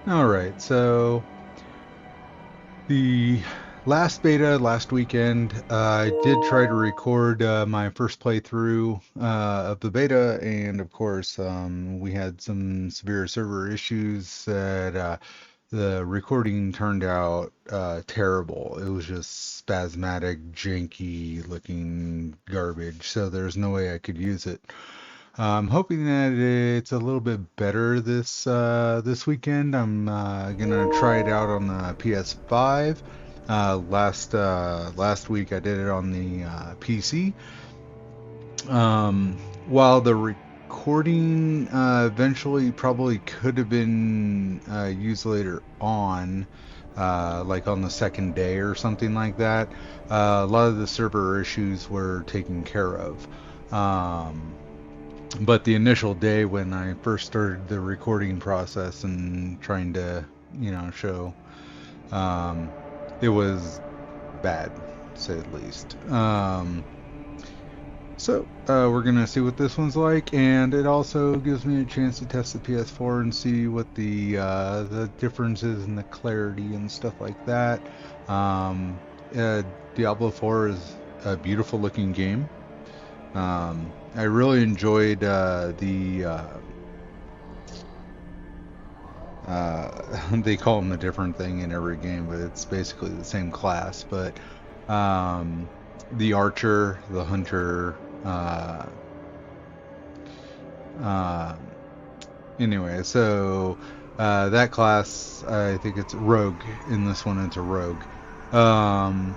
All right, so the last beta last weekend, I did try to record my first playthrough of the beta, and of course, we had some severe server issues that the recording turned out terrible. It was just spasmodic, janky looking garbage, so there's no way I could use it. I'm hoping that it's a little bit better this weekend. I'm gonna try it out on the PS5. Last week I did it on the PC. While the recording eventually probably could have been used later on, like on the second day or something like that, a lot of the server issues were taken care of. Um, but the initial day when I first started the recording process and trying to, show, um, it was bad, to say the least. So we're gonna see what this one's like, and it also gives me a chance to test the PS4 and see what the differences in the clarity and stuff like that. Um, Diablo 4 is a beautiful looking game. I really enjoyed they call them a different thing in every game, but it's basically the same class. But um, the archer, the hunter, uh, anyway, so that class, I think it's rogue. In this one, it's a rogue. Um,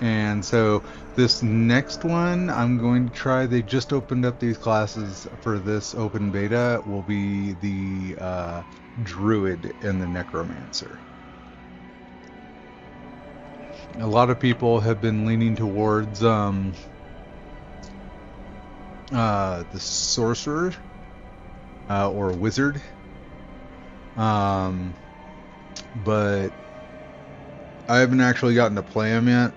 And so this next one I'm going to try. They just opened up these classes for this open beta. Will be the druid and the necromancer. A lot of people have been leaning towards the sorcerer or wizard, um, but I haven't actually gotten to play him yet.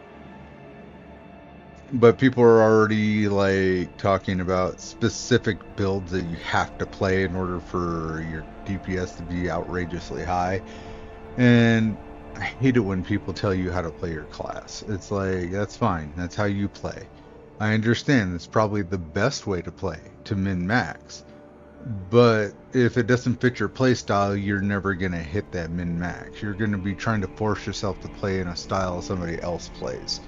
But people are already like talking about specific builds that you have to play in order for your DPS to be outrageously high. And I hate it when people tell you how to play your class. It's like, that's fine. That's how you play. I understand it's probably the best way to play, to min max. But if it doesn't fit your play style, you're never going to hit that min max. You're going to be trying to force yourself to play in a style somebody else plays.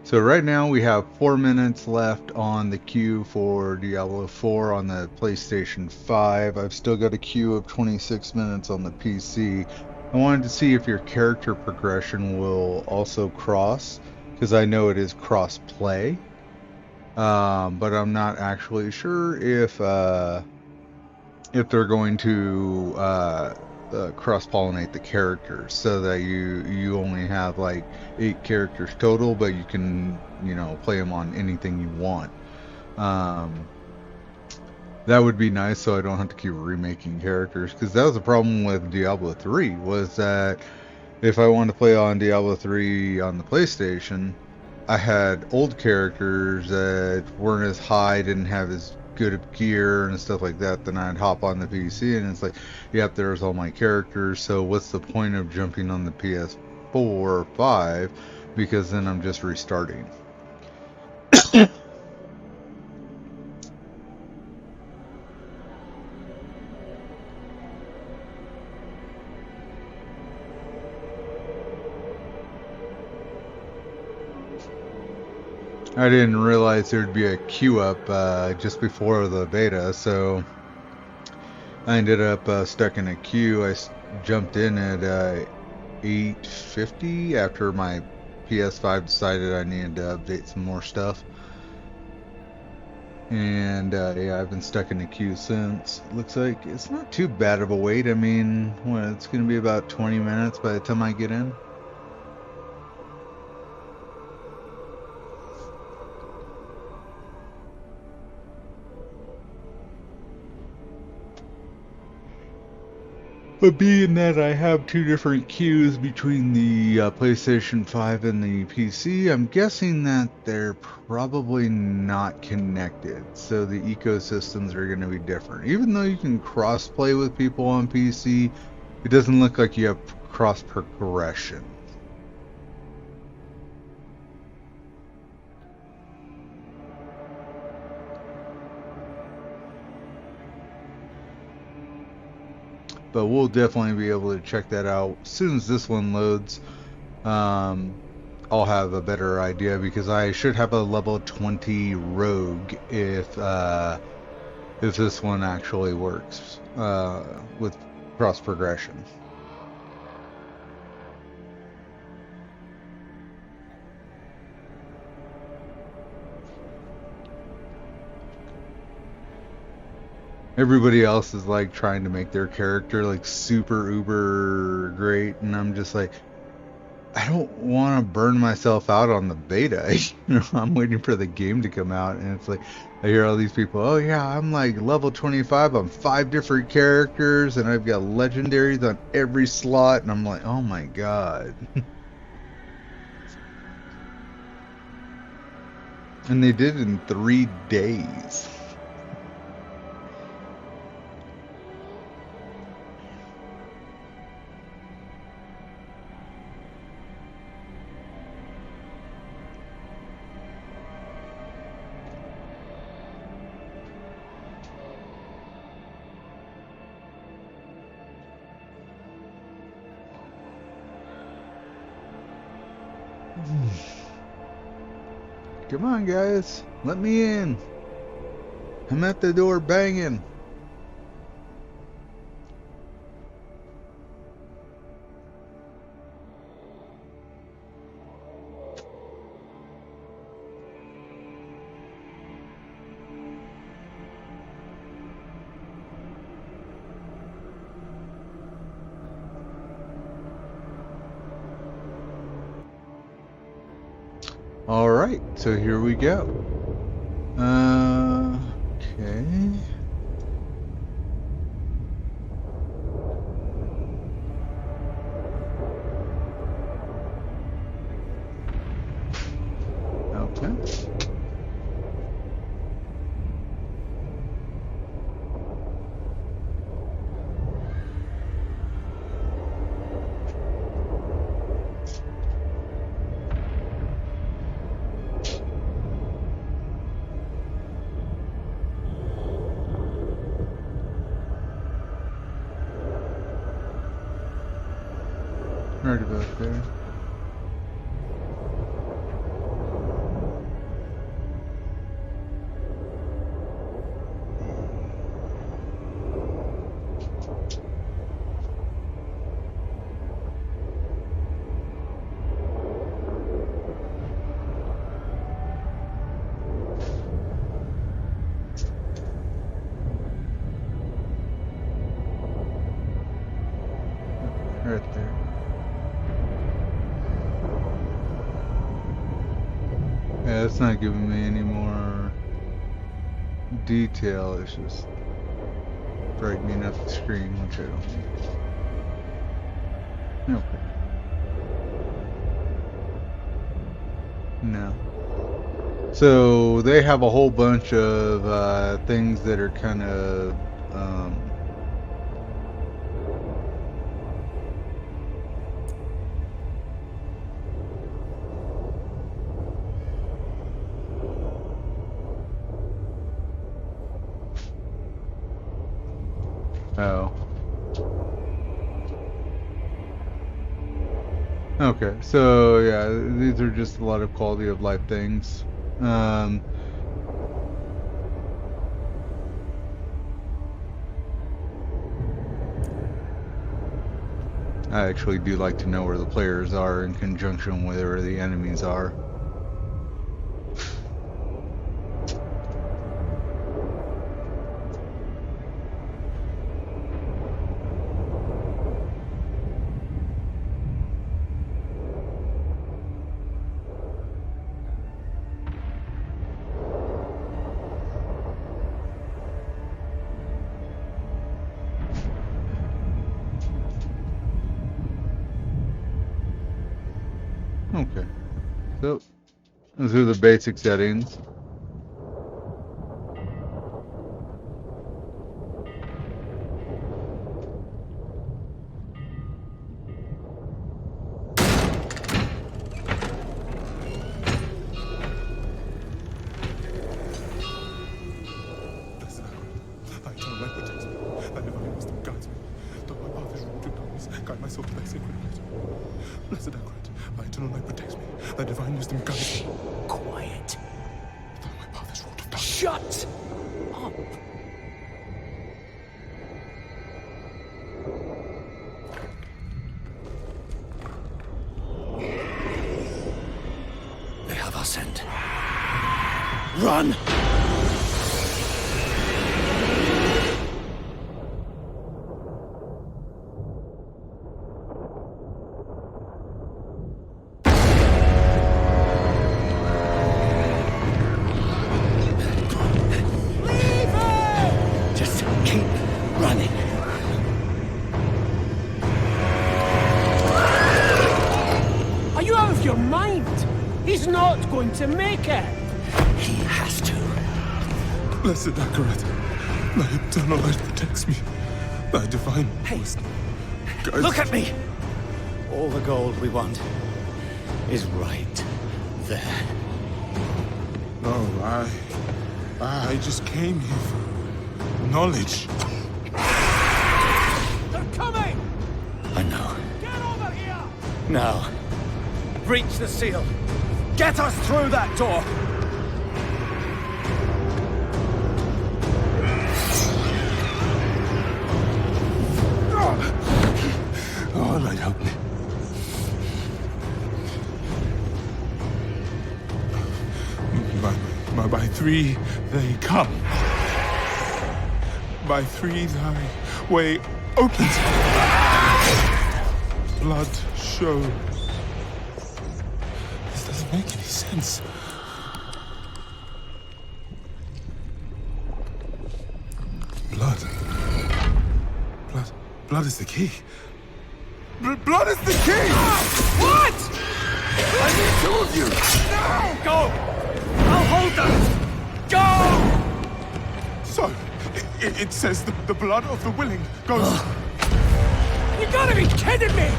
So right now we have 4 minutes left on the queue for Diablo 4 on the PlayStation 5. I've still got a queue of 26 minutes on the PC. I wanted to see if your character progression will also cross, because I know it is cross play, but I'm not actually sure if they're going to cross pollinate the characters so that you only have like 8 characters total, but you can play them on anything you want. Um, that would be nice, so I don't have to keep remaking characters, because that was a problem with Diablo 3. Was that if I wanted to play on Diablo 3 on the PlayStation, I had old characters that weren't as high, didn't have as good of gear and stuff like that. Then I'd hop on the PC and it's like, yep, there's all my characters. So what's the point of jumping on the PS4 or 5? Because then I'm just restarting. I didn't realize there'd be a queue up just before the beta, so I ended up stuck in a queue. Jumped in at 8:50 after my PS5 decided I needed to update some more stuff. And yeah, I've been stuck in the queue since. Looks like it's not too bad of a wait. I mean, it's going to be about 20 minutes by the time I get in. But being that I have two different queues between the PlayStation 5 and the PC, I'm guessing that they're probably not connected. So the ecosystems are going to be different. Even though you can cross-play with people on PC, it doesn't look like you have cross-progression. But we'll definitely be able to check that out as soon as this one loads. I'll have a better idea because I should have a level 20 rogue if this one actually works with cross progression. Everybody else is like trying to make their character like super uber great, and I'm just like, I don't want to burn myself out on the beta. I'm waiting for the game to come out, and it's like I hear all these people, oh yeah, I'm like level 25 on 5 different characters, and I've got legendaries on every slot, and I'm like, oh my god. And they did it in 3 days. Come on, guys. Let me in. I'm at the door banging. All right, so here we go. Okay. Okay. Right about there. Right there. Yeah, it's not giving me any more detail. It's just brightening up the screen, which I don't need. Okay. No. So they have a whole bunch of things that are kind of oh. Okay, so yeah, these are just a lot of quality of life things. I actually do like to know where the players are in conjunction with where the enemies are. Okay. So, those are the basic settings. Blessed Anchorite, my eternal light protects me. Thy divine wisdom guides me. Quiet. Though my path is wrought of darkness. Shut up. They have our scent. Run! He's not going to make it. He has to. Blessed Anchorite, thy eternal light protects me. Thy divine wisdom guides Look at me! All the gold we want is right there. No, I just came here for knowledge. They're coming! I know. Get over here! Now, breach the seal. Get us through that door! Oh, Lord, help me. By three they come. By three thy way opens. Blood shows. This doesn't make any sense. Blood. Blood is the key. Blood is the key! What? I need two of you! No! Go! I'll hold them! Go! So, it says the blood of the willing goes... You gotta be kidding me!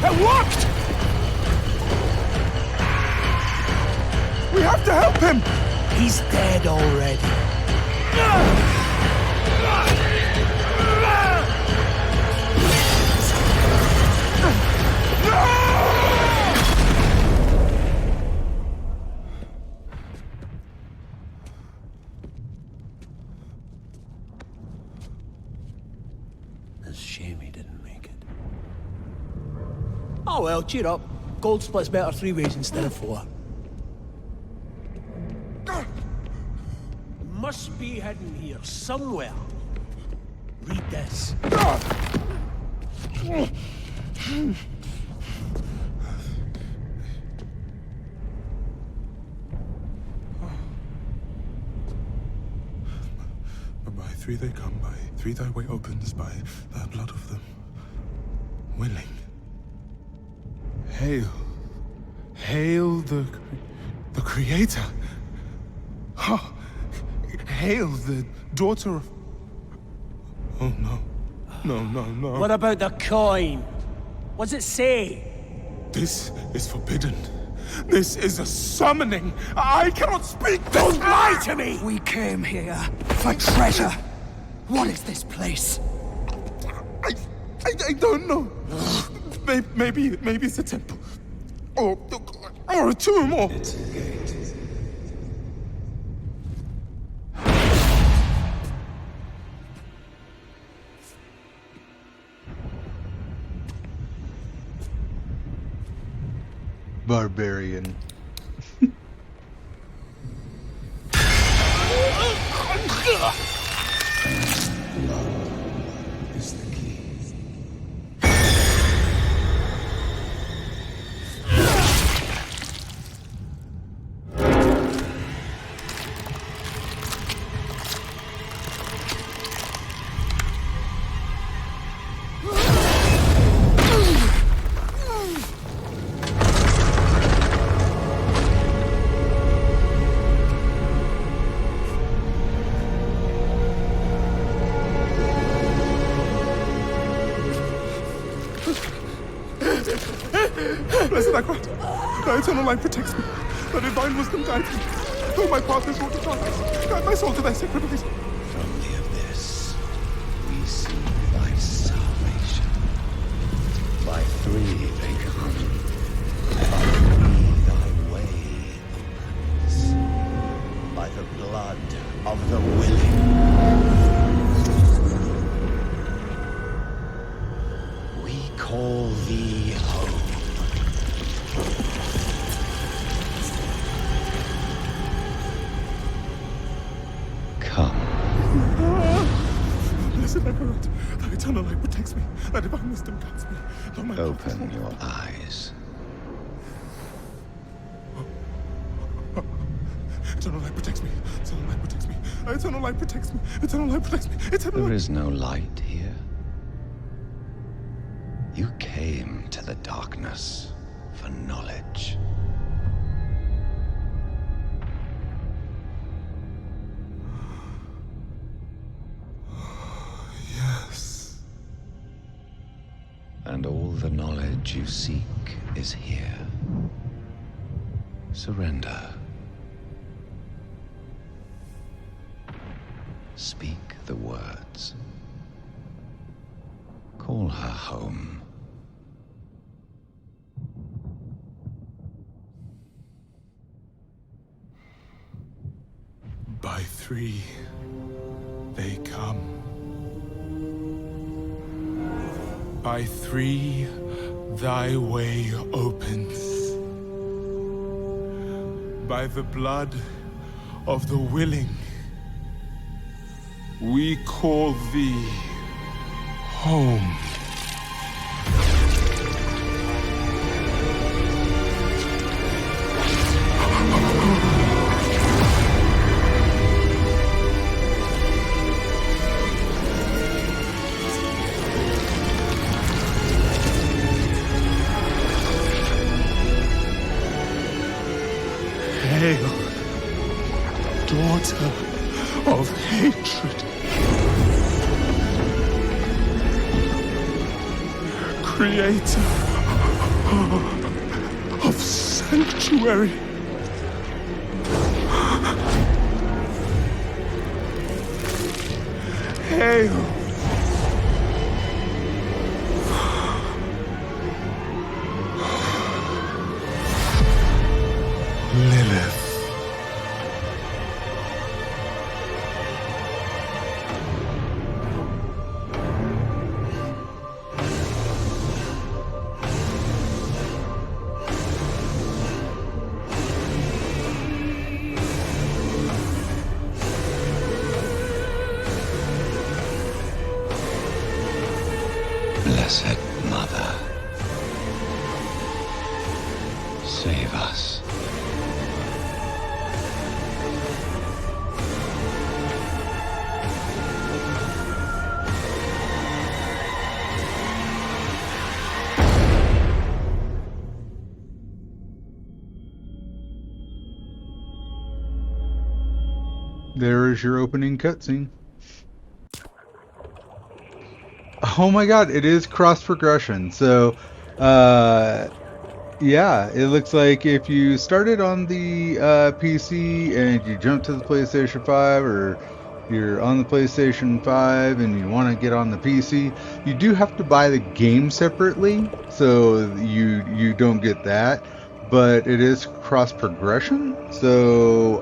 It worked! We have to help him! He's dead already. It's a shame he didn't make it. Oh well, cheer up. Gold splits better 3 ways instead of 4. Must be hidden here somewhere. Read this. By three they come, by three thy way opens, by the blood of them willing. Hail. Hail the Creator. Oh, hail the daughter of... Oh, no. No. What about the coin? What's it say? This is forbidden. This is a summoning. I cannot speak this. Don't lie to me! We came here for treasure. What is this place? I don't know. Maybe it's a temple. Or a tomb, or... It's a gate. Barbarian. Is the key. eternal light protects me. Thy divine wisdom guides me. Though my path is wrought of darkness, guide my soul to thy sacred ways. From the abyss, we seek thy salvation. By three they come. By three thy way opens. By the blood of the willing. We call thee home. Come. Blessed Emperor, thy eternal light protects me. Thy divine wisdom guides me. Though my path is Open wrought of your darkness. eyes. Eternal light protects me. Eternal light protects me. Eternal light protects me. Eternal light protects me. Eternal There light. is no light here. You came to the darkness for knowledge. Yes. And all the knowledge you seek is here. Surrender. Speak the words. Call her home. By three, they come. By three, thy way opens. By the blood of the willing, we call thee home. Hail, daughter of hatred. Creator of sanctuary. Hail, Lilith. Blessed Mother, save us. There is your opening cutscene. Oh my god, it is cross progression. So, yeah, it looks like if you started on the PC and you jump to the PlayStation 5, or you're on the PlayStation 5 and you want to get on the PC, you do have to buy the game separately, so you don't get that. But it is cross progression, so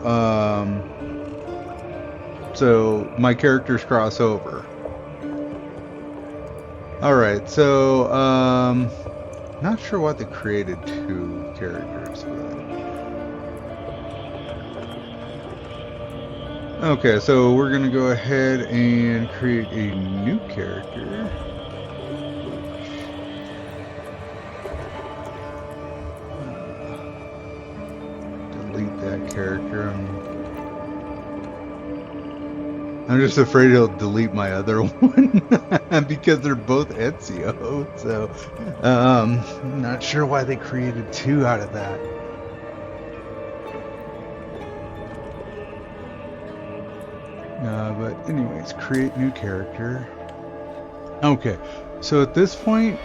my characters cross over. Alright, so, not sure why they created two characters, but... Okay, so we're gonna go ahead and create a new character. Delete that character. I'm just afraid he'll delete my other one because they're both Ezio. So, not sure why they created two out of that. But anyways, create new character. Okay, so at this point,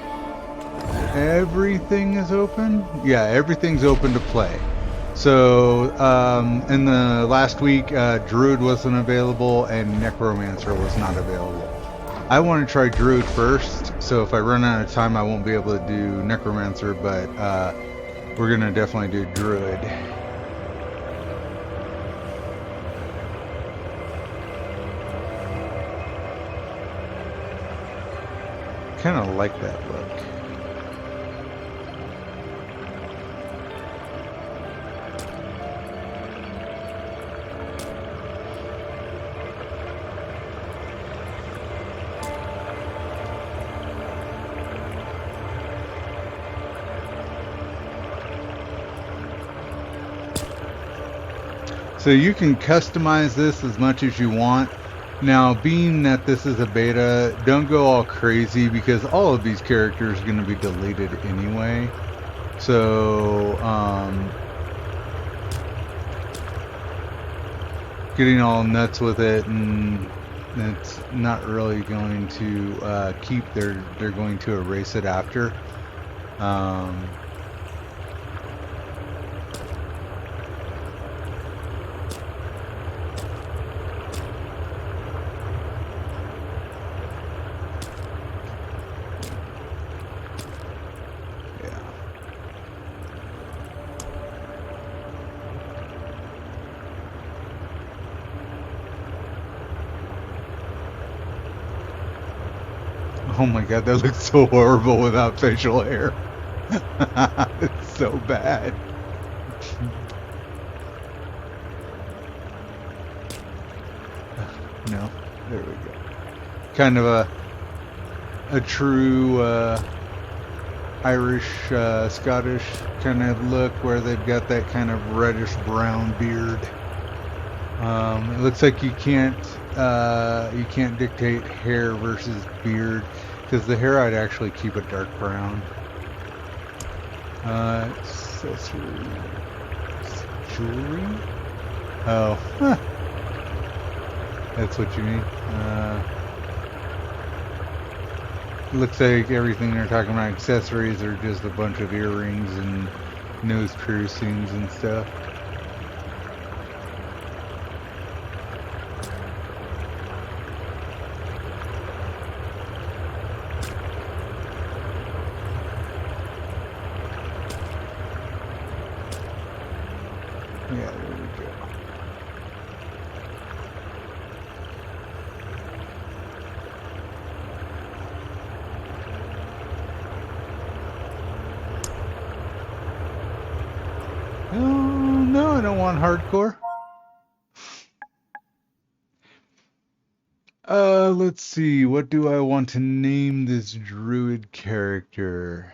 Everything is open? Yeah, everything's open to play. So, in the last week, Druid wasn't available and Necromancer was not available. I want to try Druid first, so if I run out of time, I won't be able to do Necromancer, but we're going to definitely do Druid. Kind of like that look. So you can customize this as much as you want. Now, being that this is a beta, don't go all crazy because all of these characters are going to be deleted anyway. So, getting all nuts with it, and it's not really going to keep. They're going to erase it after. Oh my god, that looks so horrible without facial hair. It's so bad. No, there we go. Kind of a true Irish, Scottish kind of look where they've got that kind of reddish brown beard. It looks like you can't dictate hair versus beard, because the hair I'd actually keep a dark brown. Accessory, jewelry. Oh, huh. That's what you mean. Looks like everything they're talking about accessories are just a bunch of earrings and nose piercings and stuff. Yeah, there we go. Oh, no, I don't want hardcore. Let's see. What do I want to name this druid character?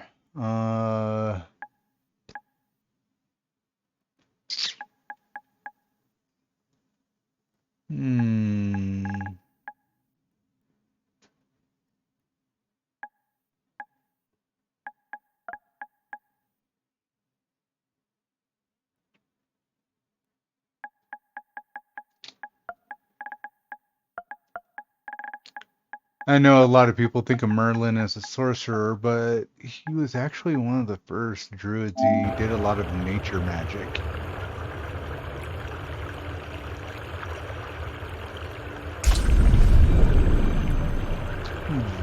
Hmm. I know a lot of people think of Merlin as a sorcerer, but he was actually one of the first druids. He did a lot of nature magic.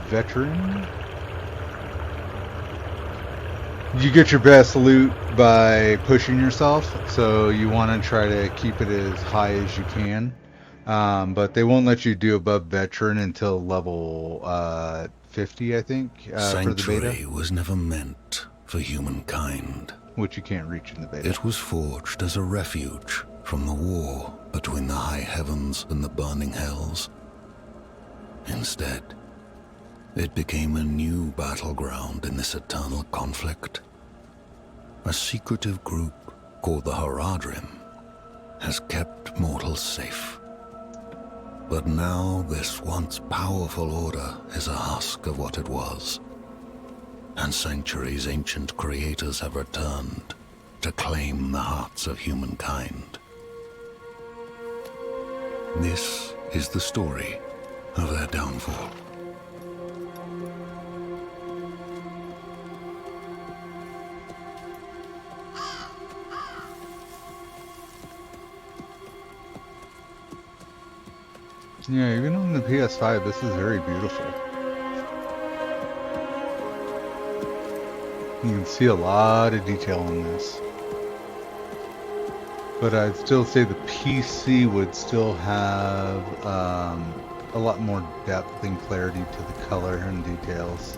Veteran. You get your best loot by pushing yourself, so you want to try to keep it as high as you can. But they won't let you do above veteran until level 50, I think, for the beta. Sanctuary was never meant for humankind. Which you can't reach in the beta. It was forged as a refuge from the war between the high heavens and the burning hells. Instead, it became a new battleground in this eternal conflict. A secretive group called the Haradrim has kept mortals safe. But now this once powerful order is a husk of what it was, and Sanctuary's ancient creators have returned to claim the hearts of humankind. This is the story of their downfall. Yeah, even on the PS5, this is very beautiful. You can see a lot of detail in this. But I'd still say the PC would still have a lot more depth and clarity to the color and details.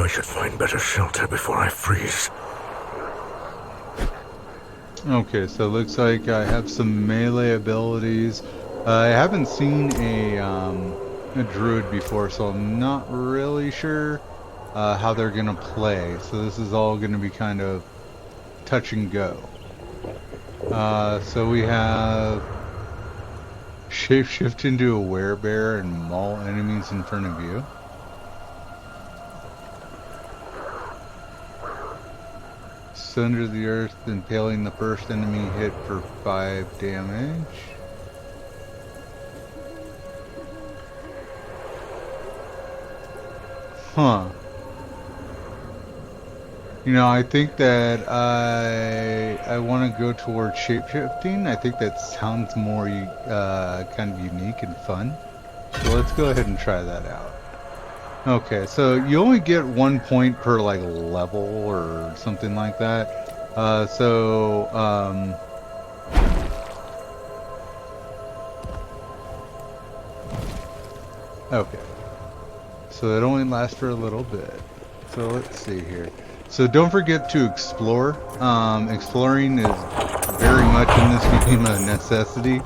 I should find better shelter before I freeze. Okay, so it looks like I have some melee abilities. I haven't seen a druid before, so I'm not really sure how they're gonna play. So this is all gonna be kind of touch and go. So we have shapeshift into a werebear and maul enemies in front of you. Sunder the earth, impaling the first enemy hit for 5 damage. Huh. You know, I think that I want to go towards shapeshifting. I think that sounds more kind of unique and fun. So let's go ahead and try that out. Okay, so you only get 1 point per like level or something like that. Okay. So it only lasts for a little bit. So let's see here. So don't forget to explore. Exploring is very much in this game a necessity.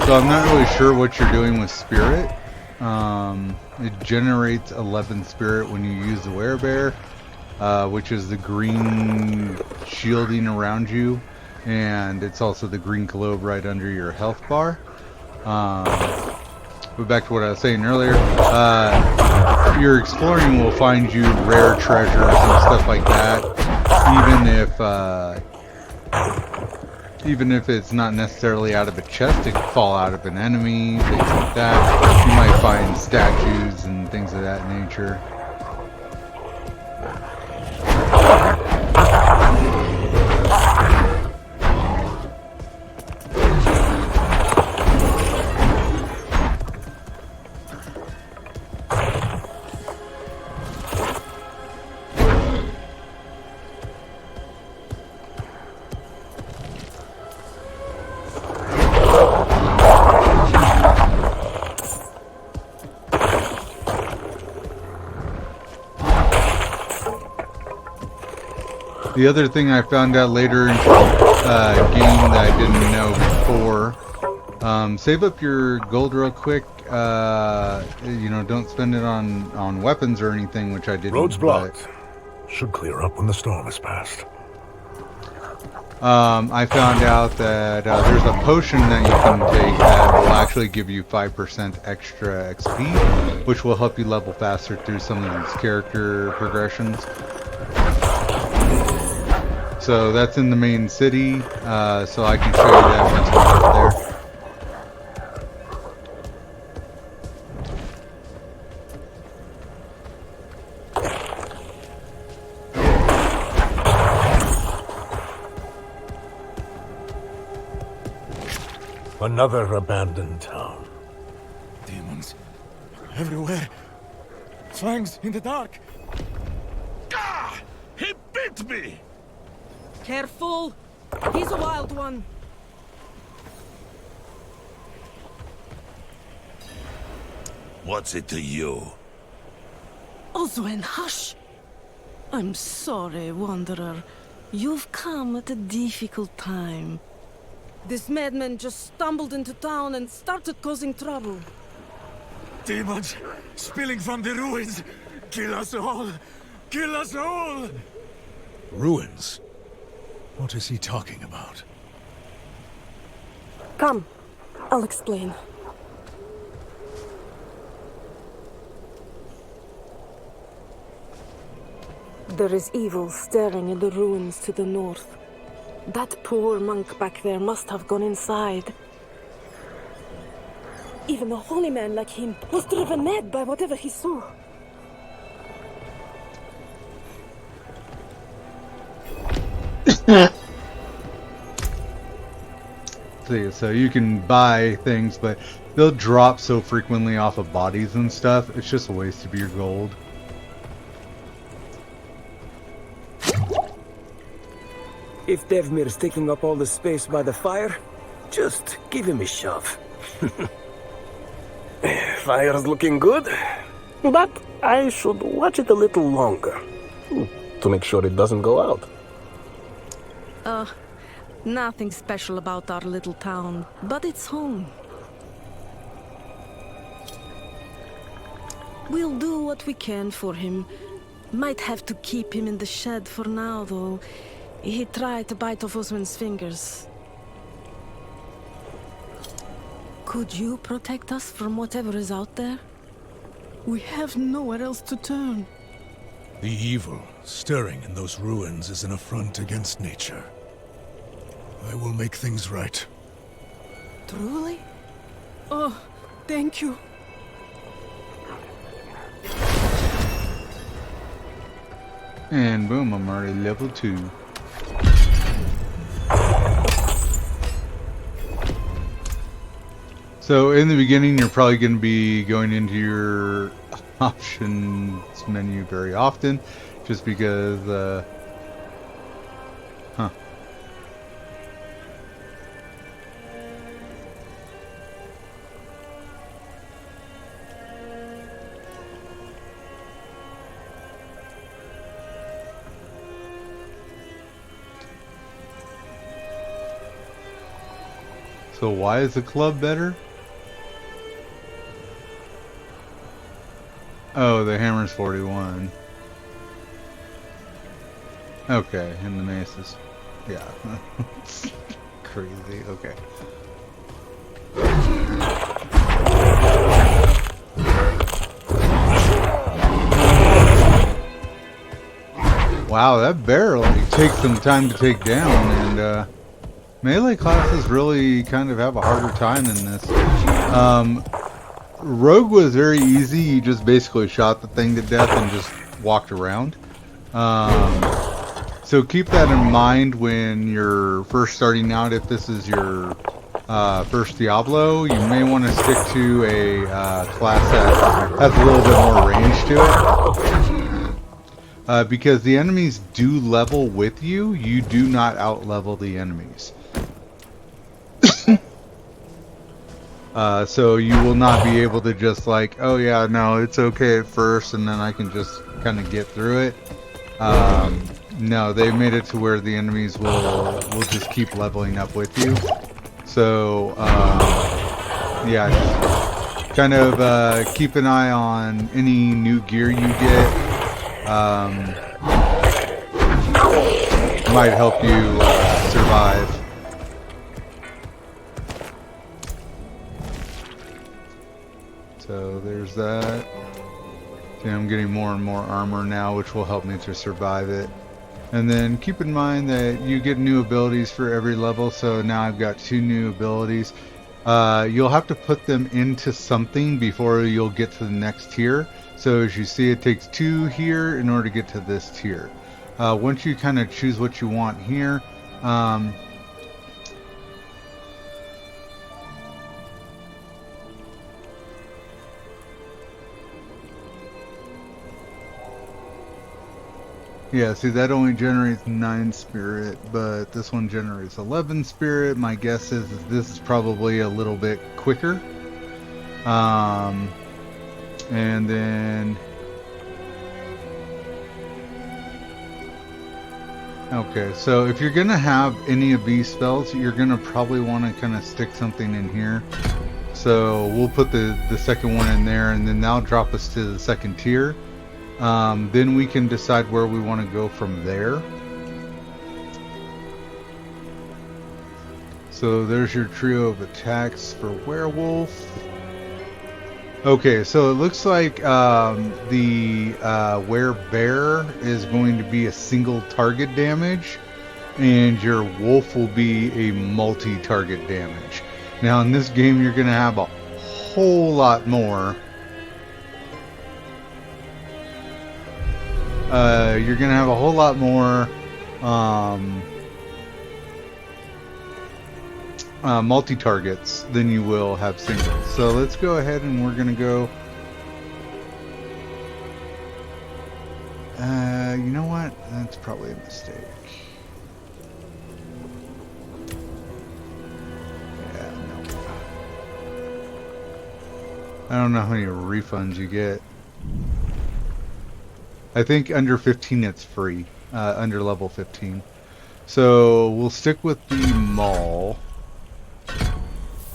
So I'm not really sure what you're doing with spirit. It generates 11 spirit when you use the werebear, which is the green shielding around you, and it's also the green globe right under your health bar. But back to what I was saying earlier, your exploring will find you rare treasures and stuff like that, even if Even if it's not necessarily out of a chest, it could fall out of an enemy, things like that. You might find statues and things of that nature. The other thing I found out later in game that I didn't know before, save up your gold real quick. You know, don't spend it on weapons or anything, which I didn't. Road's blocked. Should clear up when the storm has passed. I found out that there's a potion that you can take that will actually give you 5% extra XP, which will help you level faster through some of these character progressions. So that's in the main city, so I can show you that once we get there. Another abandoned town. Demons. Everywhere. Fangs in the dark. Ah! He bit me! Careful! He's a wild one. What's it to you? Oswen, hush! I'm sorry, Wanderer. You've come at a difficult time. This madman just stumbled into town and started causing trouble. Demons spilling from the ruins. Kill us all. Kill us all. Ruins? What is he talking about? Come, I'll explain. There is evil staring in the ruins to the north. That poor monk back there must have gone inside. Even a holy man like him was driven mad by whatever he saw. So you can buy things, but they'll drop so frequently off of bodies and stuff, it's just a waste of your gold. If Devmir's taking up all the space by the fire, just give him a shove. Fire's looking good, but I should watch it a little longer to make sure it doesn't go out. Nothing special about our little town, but it's home. We'll do what we can for him. Might have to keep him in the shed for now, though. He tried to bite off Osman's fingers. Could you protect us from whatever is out there? We have nowhere else to turn. The evil stirring in those ruins is an affront against nature. I will make things right. Truly? Oh, thank you. And boom, I'm already level 2. So in the beginning, you're probably going to be going into your options menu very often, just because, So why is the club better? Oh, the hammer's 41. Okay, and the mace is... yeah. Crazy, okay. Wow, that barrel takes some time to take down, and Melee classes really kind of have a harder time in this. Rogue was very easy. You just basically shot the thing to death and just walked around. So keep that in mind when you're first starting out. If this is your first Diablo, you may want to stick to a class that has a little bit more range to it. Because the enemies do level with you, you do not out-level the enemies. So you will not be able to just like, oh yeah, no, it's okay at first, and then I can just kind of get through it. No, they made it to where the enemies will just keep leveling up with you. So yeah, just kind of keep an eye on any new gear you get. Might help you survive. So there's that. See, I'm getting more and more armor now, which will help me to survive it. And then keep in mind that you get new abilities for every level. So now I've got 2 new abilities. You'll have to put them into something before you'll get to the next tier. So as you see, it takes 2 here in order to get to this tier. Once you kind of choose what you want here, yeah, see, that only generates 9 spirit, but this one generates 11 spirit. My guess is this is probably a little bit quicker. And then... Okay, so if you're going to have any of these spells, you're going to probably want to kind of stick something in here. So we'll put the second one in there, and then that'll drop us to the second tier. Then we can decide where we want to go from there. So there's your trio of attacks for werewolf. Okay, so it looks like the werebear is going to be a single target damage, and your wolf will be a multi-target damage. Now in this game you're going to have a whole lot more. You're going to have a whole lot more multi-targets than you will have singles. So let's go ahead and we're going to go... you know what? That's probably a mistake. Yeah, no. I don't know how many refunds you get. I think under 15 it's free, under level 15. So we'll stick with the maul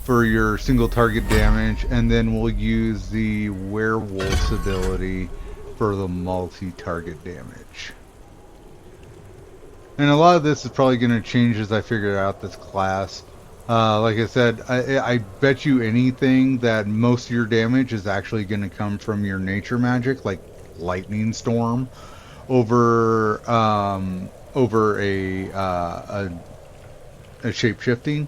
for your single target damage, and then we'll use the werewolf's ability for the multi-target damage. And a lot of this is probably going to change as I figure out this class. Like I said, I bet you anything that most of your damage is actually going to come from your nature magic, like lightning storm, over a shape-shifting.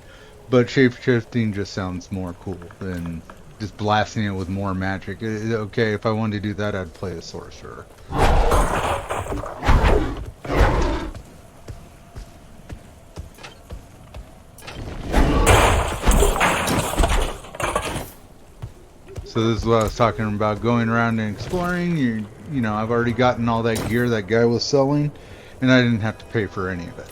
But shape-shifting just sounds more cool than just blasting it with more magic. Okay, if I wanted to do that, I'd play a sorcerer. So this is what I was talking about, going around and exploring. You know, I've already gotten all that gear that guy was selling, and I didn't have to pay for any of it.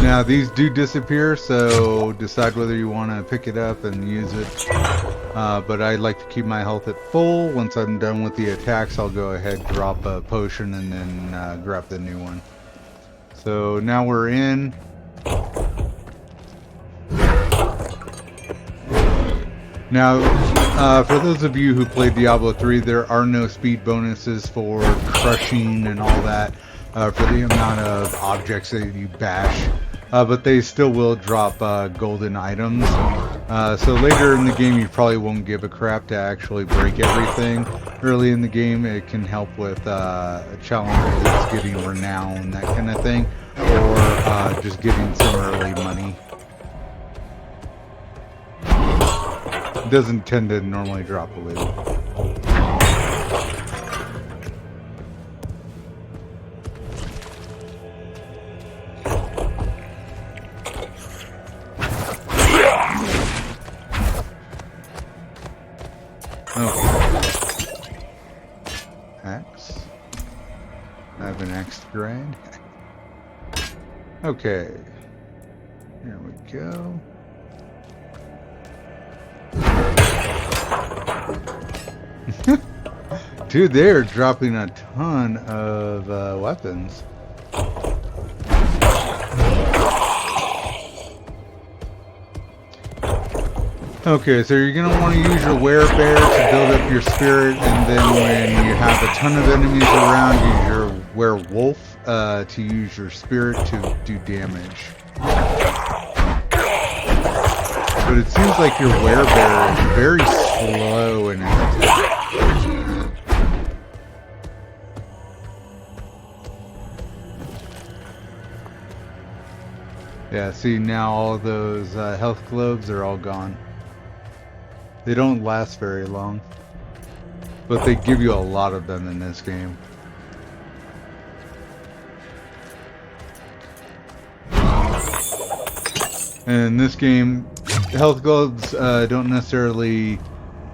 Now these do disappear, so decide whether you want to pick it up and use it. But I like to keep my health at full. Once I'm done with the attacks, I'll go ahead, drop a potion, and then grab the new one. So now we're in. Now, for those of you who played Diablo 3, there are no speed bonuses for crushing and all that for the amount of objects that you bash, but they still will drop golden items. So later in the game, you probably won't give a crap to actually break everything. Early in the game, it can help with challenges, getting renown, that kind of thing, or just getting some early money. It doesn't tend to normally drop a loot. Oh. Axe. I have an axe to grind. Okay. Here we go. Dude, they're dropping a ton of weapons. Okay, so you're going to want to use your werebear to build up your spirit, and then when you have a ton of enemies around, use your werewolf to use your spirit to do damage. But it seems like your werebear is very slow in its attack. Yeah, see, now all those health globes are all gone. They don't last very long, but they give you a lot of them in this game. And in this game, health globes don't necessarily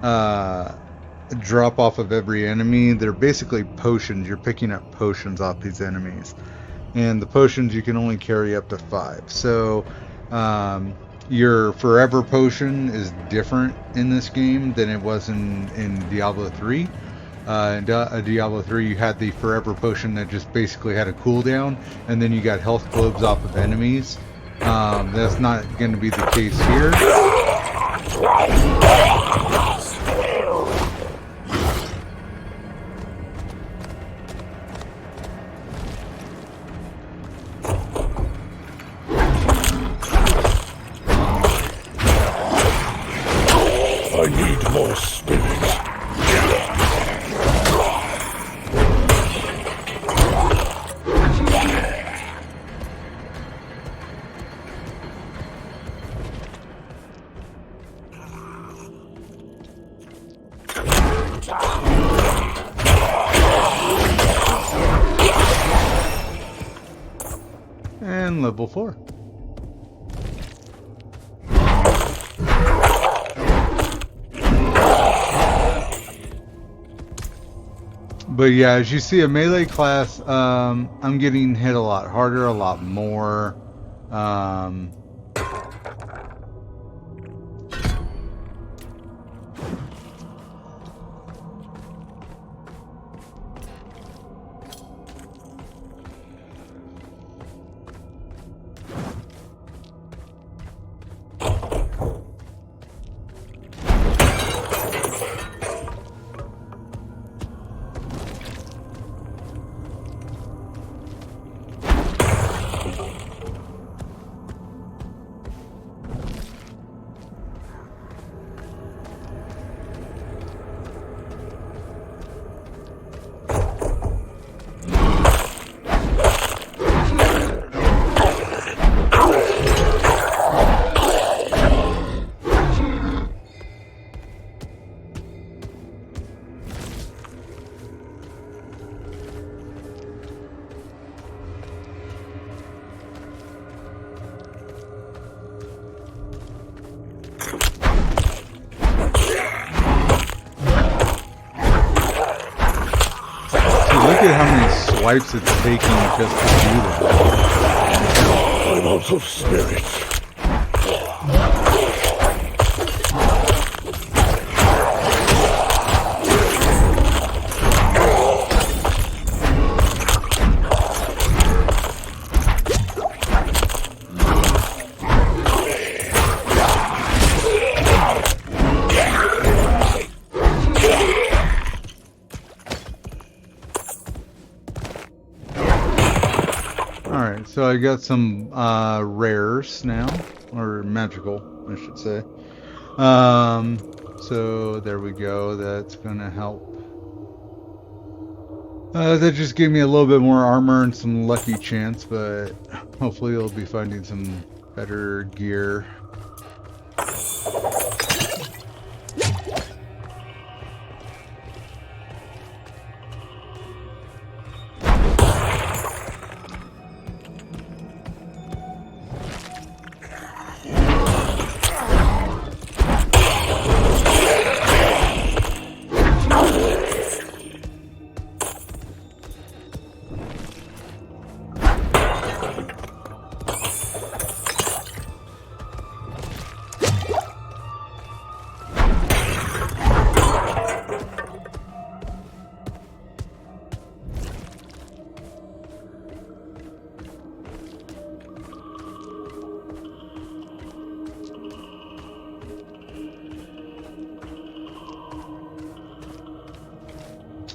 drop off of every enemy. They're basically potions. You're picking up potions off these enemies. And the potions you can only carry up to 5. So your forever potion is different in this game than it was in Diablo 3. In Diablo 3 you had the forever potion that just basically had a cooldown, and then you got health globes off of enemies. That's not going to be the case here. I need more spirit. And level 4. But yeah, as you see, a melee class, I'm getting hit a lot harder, a lot more. Look at how many swipes it's taking just to do that. I'm out of spirit. so I got some rares now, or magical, I should say. So there we go. That's gonna help. That just gave me a little bit more armor and some lucky chance, but hopefully we'll be finding some better gear.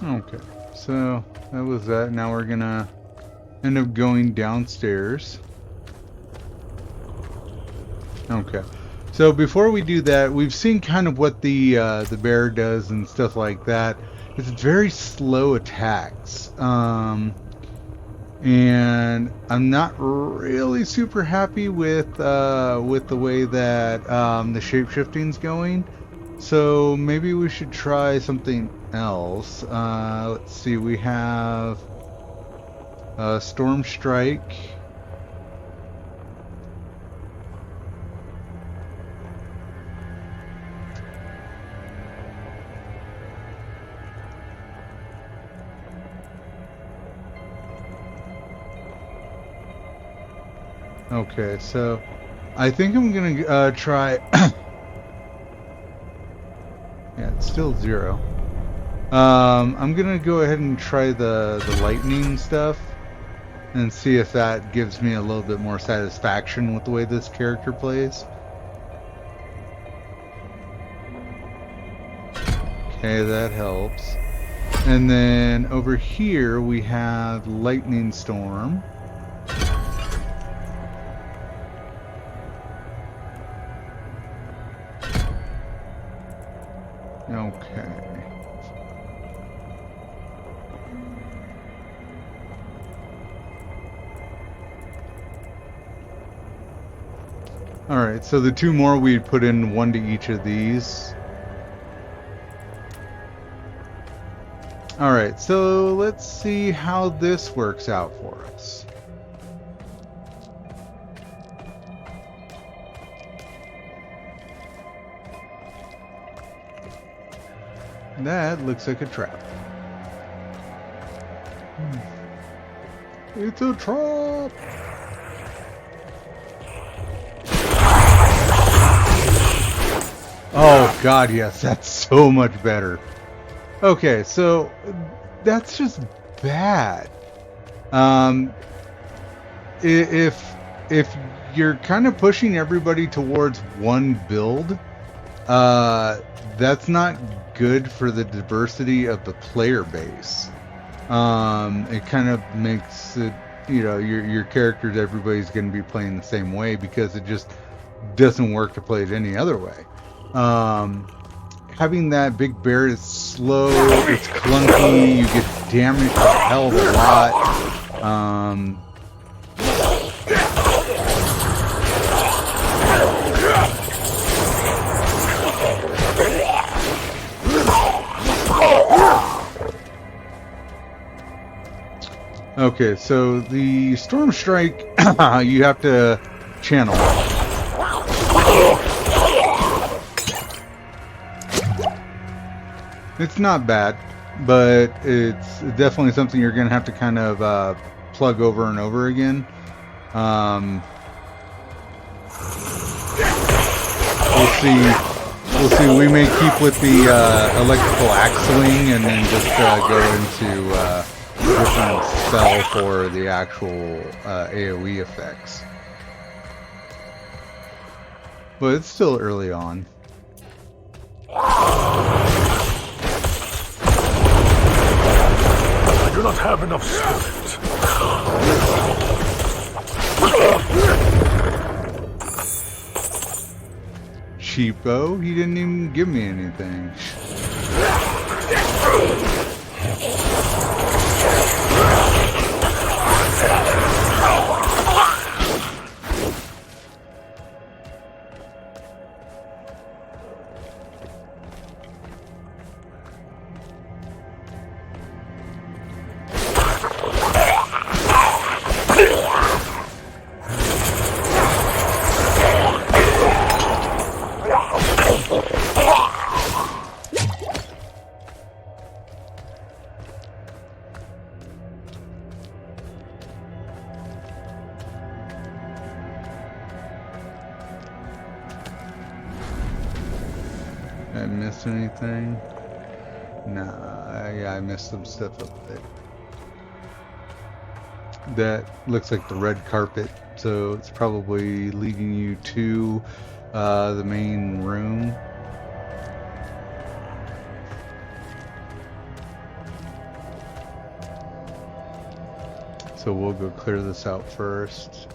Okay, so that was that. Now we're gonna end up going downstairs. Okay, so before we do that, we've seen kind of what the bear does and stuff like that. It's very slow attacks, and I'm not really super happy with the way that the shape-shifting's going. So maybe we should try something else. Let's see, we have Storm Strike. Okay, so I think I'm gonna try. Yeah, it's still 0. I'm gonna go ahead and try the lightning stuff and see if that gives me a little bit more satisfaction with the way this character plays. Okay, that helps. And then over here we have Lightning Storm. Okay. Alright, so the 2 more, we'd put in 1 to each of these. Alright, so let's see how this works out for us. That looks like a trap. It's a trap! Oh god, yes, that's so much better. Okay, so that's just bad. If you're kind of pushing everybody towards one build, that's not good for the diversity of the player base. It kind of makes it, you know, your characters, everybody's going to be playing the same way because it just doesn't work to play it any other way. Having that big bear is slow, it's clunky, you get damaged a hell of a lot. Okay, so the Storm Strike, you have to channel. It's not bad, but it's definitely something you're going to have to kind of plug over and over again. We'll see. We may keep with the electrical axe swing and then just go into a different spell for the actual AoE effects. But it's still early on. I do not have enough spirit. cheapo. He didn't even give me anything. I missed anything? Nah, yeah, I missed some stuff up there. That looks like the red carpet, so it's probably leading you to the main room. So we'll go clear this out first.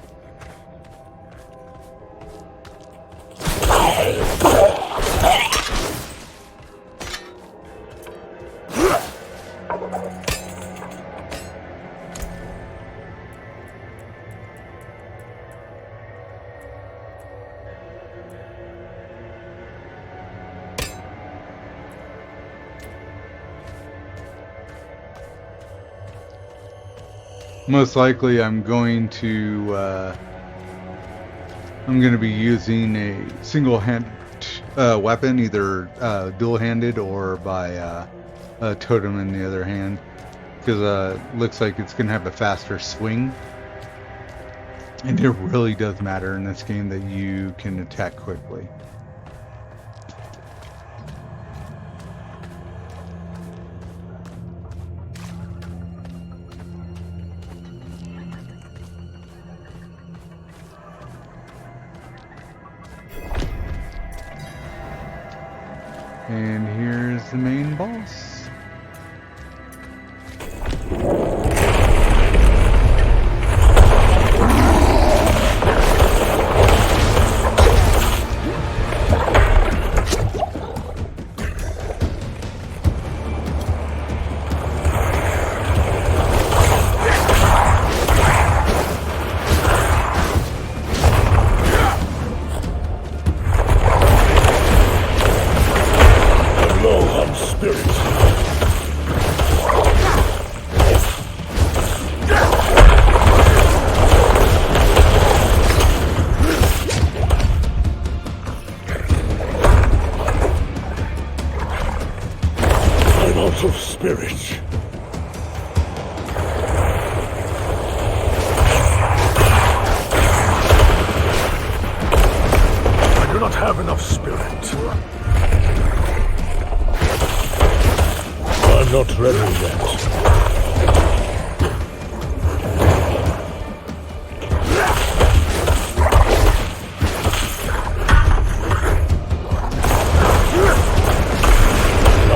Most likely I'm going to be using a single-handed weapon, either dual-handed or by a totem in the other hand, because looks like it's going to have a faster swing, and it really does matter in this game that you can attack quickly. And here's the main boss. Of spirit. I do not have enough spirit. I'm not ready yet.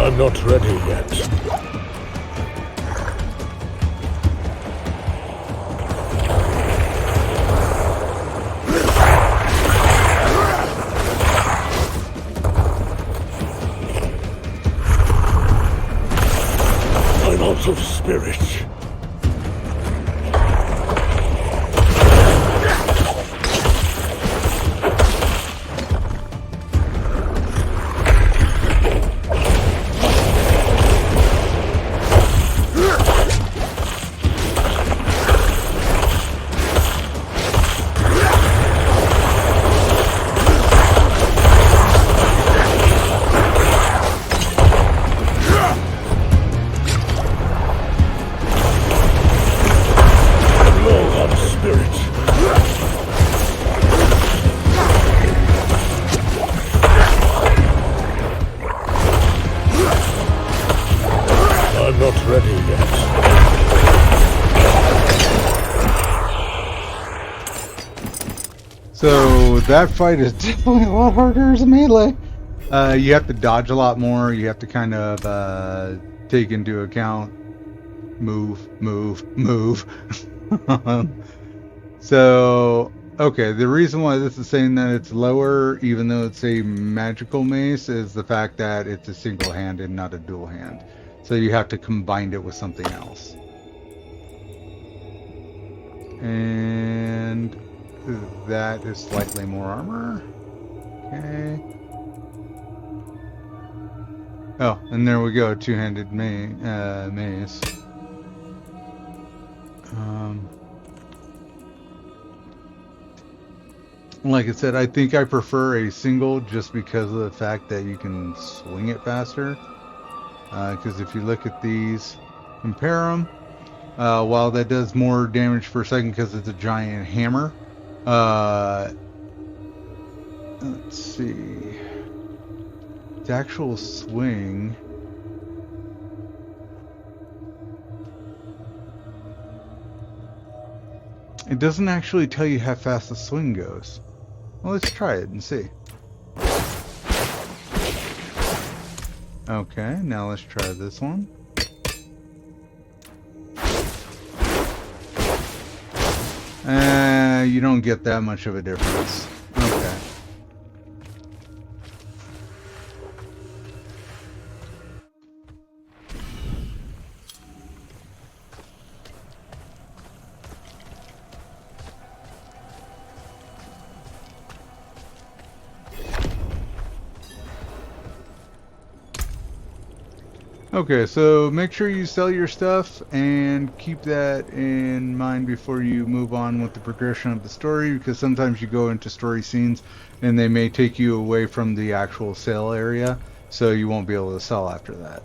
I'm not ready yet. I'm out of spirit. I'm not ready yet. So that fight is definitely a lot harder as a melee. You have to dodge a lot more. You have to kind of take into account move. So Okay, the reason why this is saying that it's lower, even though it's a magical mace, is the fact that it's a single-handed, not a dual hand. So you have to combine it with something else. And that is slightly more armor. Okay. Oh, and there we go, two-handed mace. Like I said, I think I prefer a single just because of the fact that you can swing it faster. Because if you look at these, compare them, while that does more damage per second because it's a giant hammer, let's see, the actual swing, it doesn't actually tell you how fast the swing goes. Well, let's try it and see. Okay, now let's try this one. You don't get that much of a difference. Okay. Okay, so make sure you sell your stuff and keep that in mind before you move on with the progression of the story, because sometimes you go into story scenes and they may take you away from the actual sale area, so you won't be able to sell after that.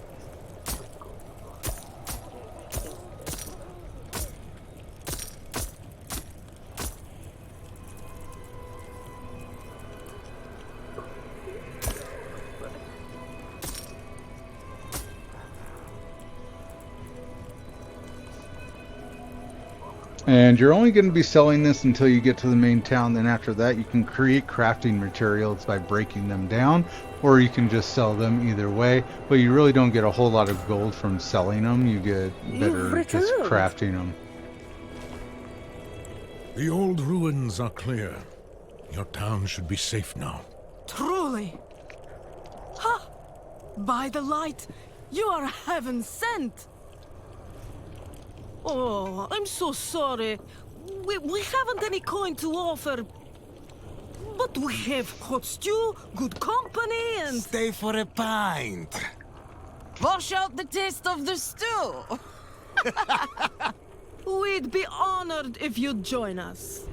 And you're only going to be selling this until you get to the main town. Then after that, you can create crafting materials by breaking them down, or you can just sell them either way. But you really don't get a whole lot of gold from selling them. You get better just crafting them. The old ruins are clear. Your town should be safe now. Truly. Ha! By the light, you are heaven sent. Oh, I'm so sorry. We haven't any coin to offer. But we have hot stew, good company, and... Stay for a pint. Wash out the taste of the stew. We'd be honored if you'd join us.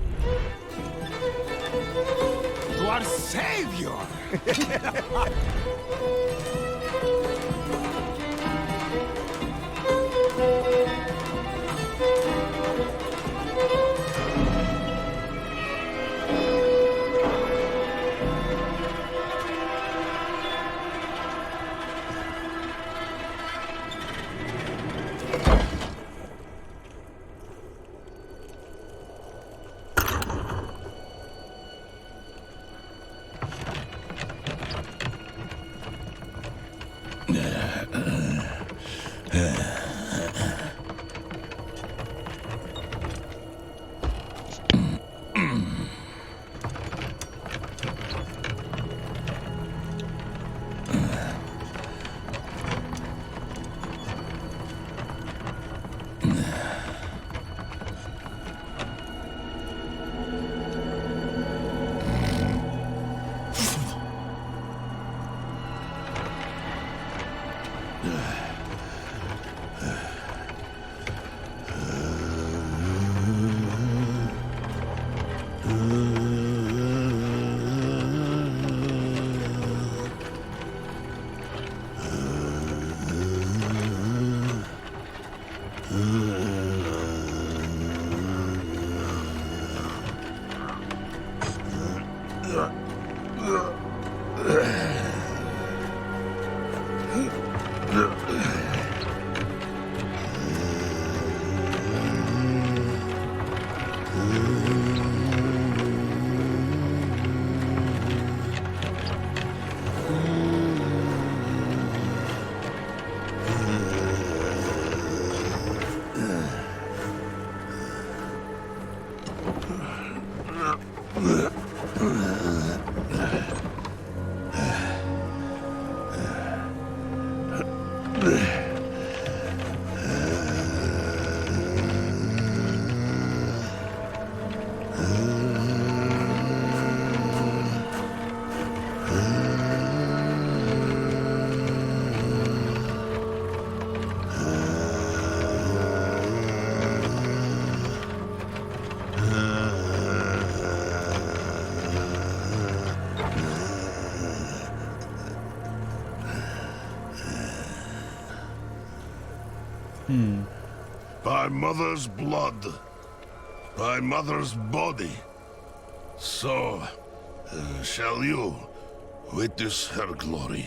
To our savior! By mother's blood, by mother's body, so shall you witness her glory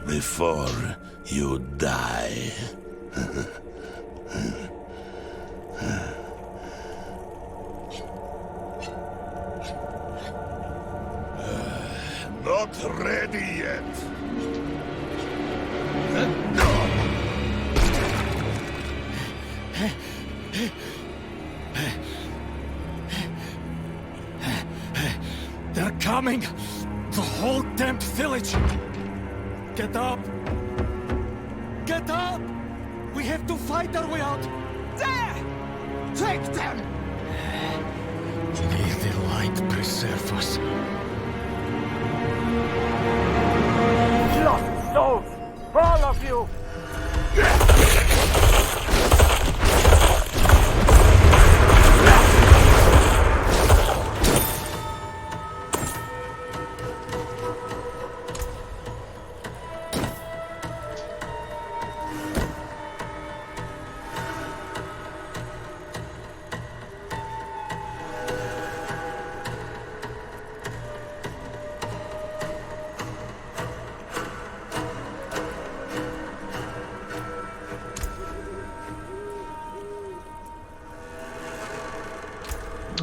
before you die. Not ready yet. They're coming! The whole damn village! Get up! Get up! We have to fight our way out! There! Take them! May the light preserve us. Lost souls! For all of you!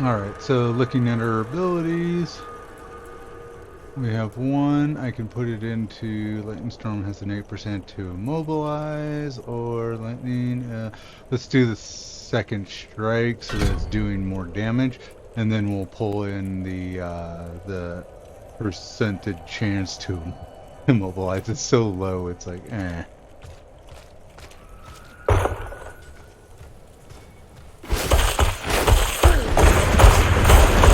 Alright, so looking at our abilities, we have one. I can put it into Lightning Storm has an 8% to immobilize, or Lightning, let's do the second strike so that it's doing more damage, and then we'll pull in the percentage chance to immobilize. It's so low, it's like, eh.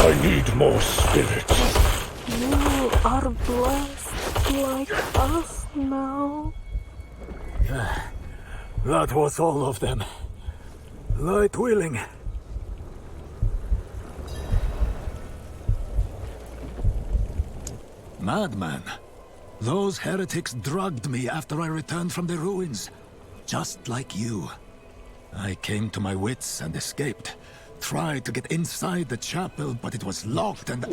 I need more spirits. You are blessed like us now. That was all of them. Light willing. Madman. Those heretics drugged me after I returned from the ruins. Just like you. I came to my wits and escaped. Tried to get inside the chapel, but it was locked and...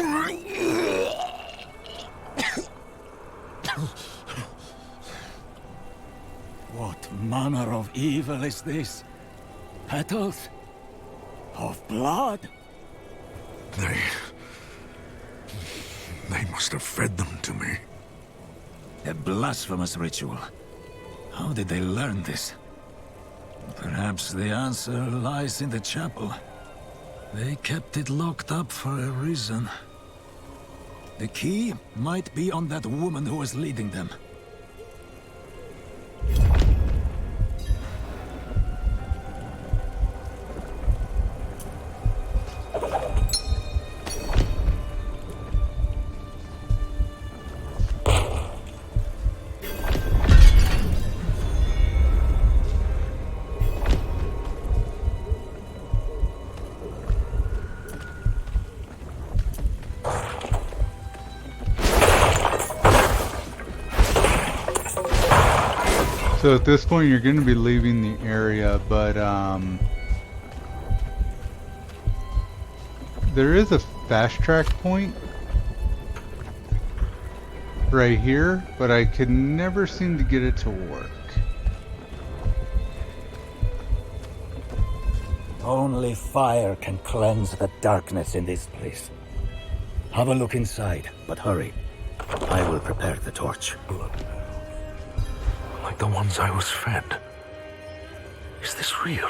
What manner of evil is this? Petals? Of blood? They must have fed them to me. A blasphemous ritual. How did they learn this? Perhaps the answer lies in the chapel. They kept it locked up for a reason. The key might be on that woman who was leading them. So at this point you're going to be leaving the area, but there is a fast track point right here, but I could never seem to get it to work. Only fire can cleanse the darkness in this place. Have a look inside, but hurry. I will prepare the torch. Like the ones I was fed. Is this real?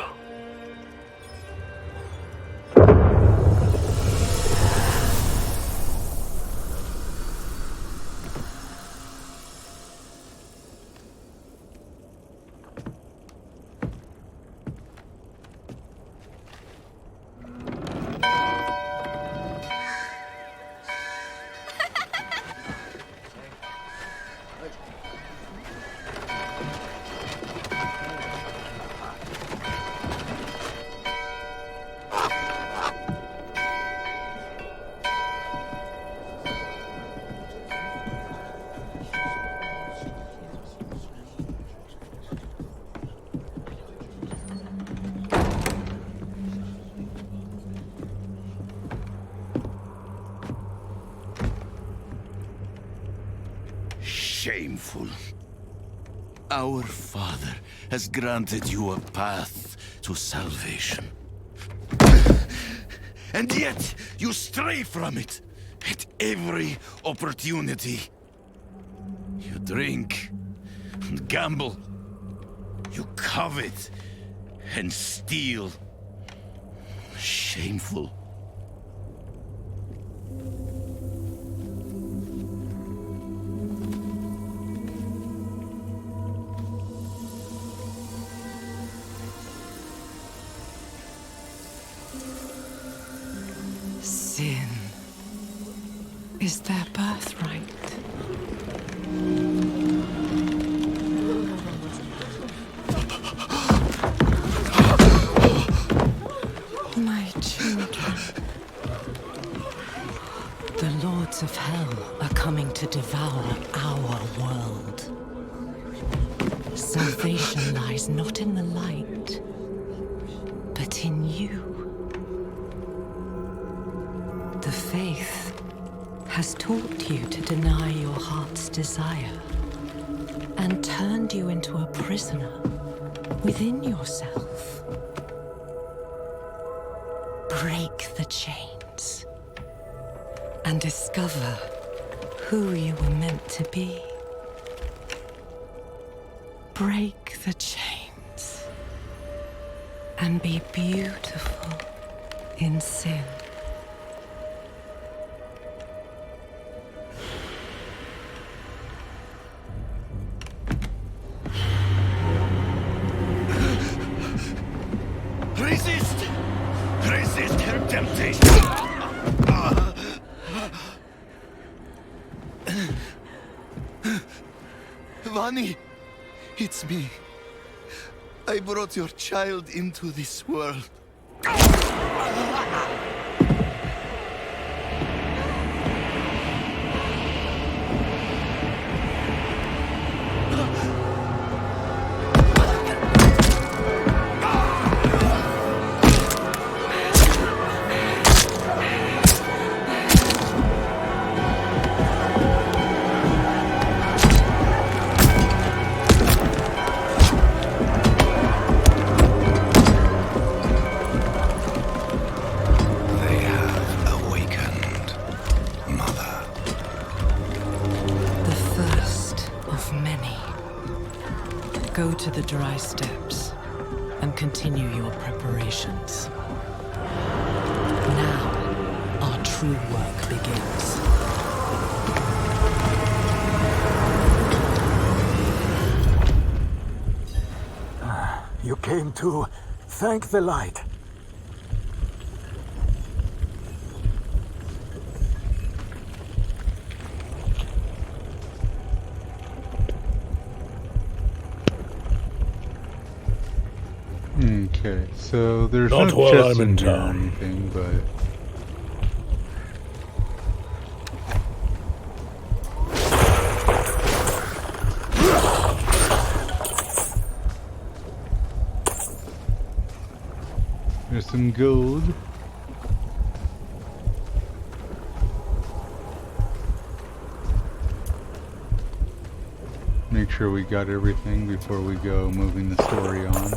shameful. Our Father has granted you a path to salvation. And yet, you stray from it at every opportunity. You drink and gamble. You covet and steal. Shameful. Sin is their birthright. My children. The lords of hell are coming to devour our world. Salvation lies not in the light, but in you. The faith has taught you to deny your heart's desire and turned you into a prisoner within yourself. Break the chains and discover who you were meant to be. Break the chains and be beautiful in sin. Resist! Resist her temptation! Vani, it's me. I brought your child into this world. Go to the dry steps and continue your preparations. Now, our true work begins. You came to thank the light. Okay, so there's Not no while chests I'm in in here or town. anything, but there's some gold. Make sure we got everything before we go moving the story on.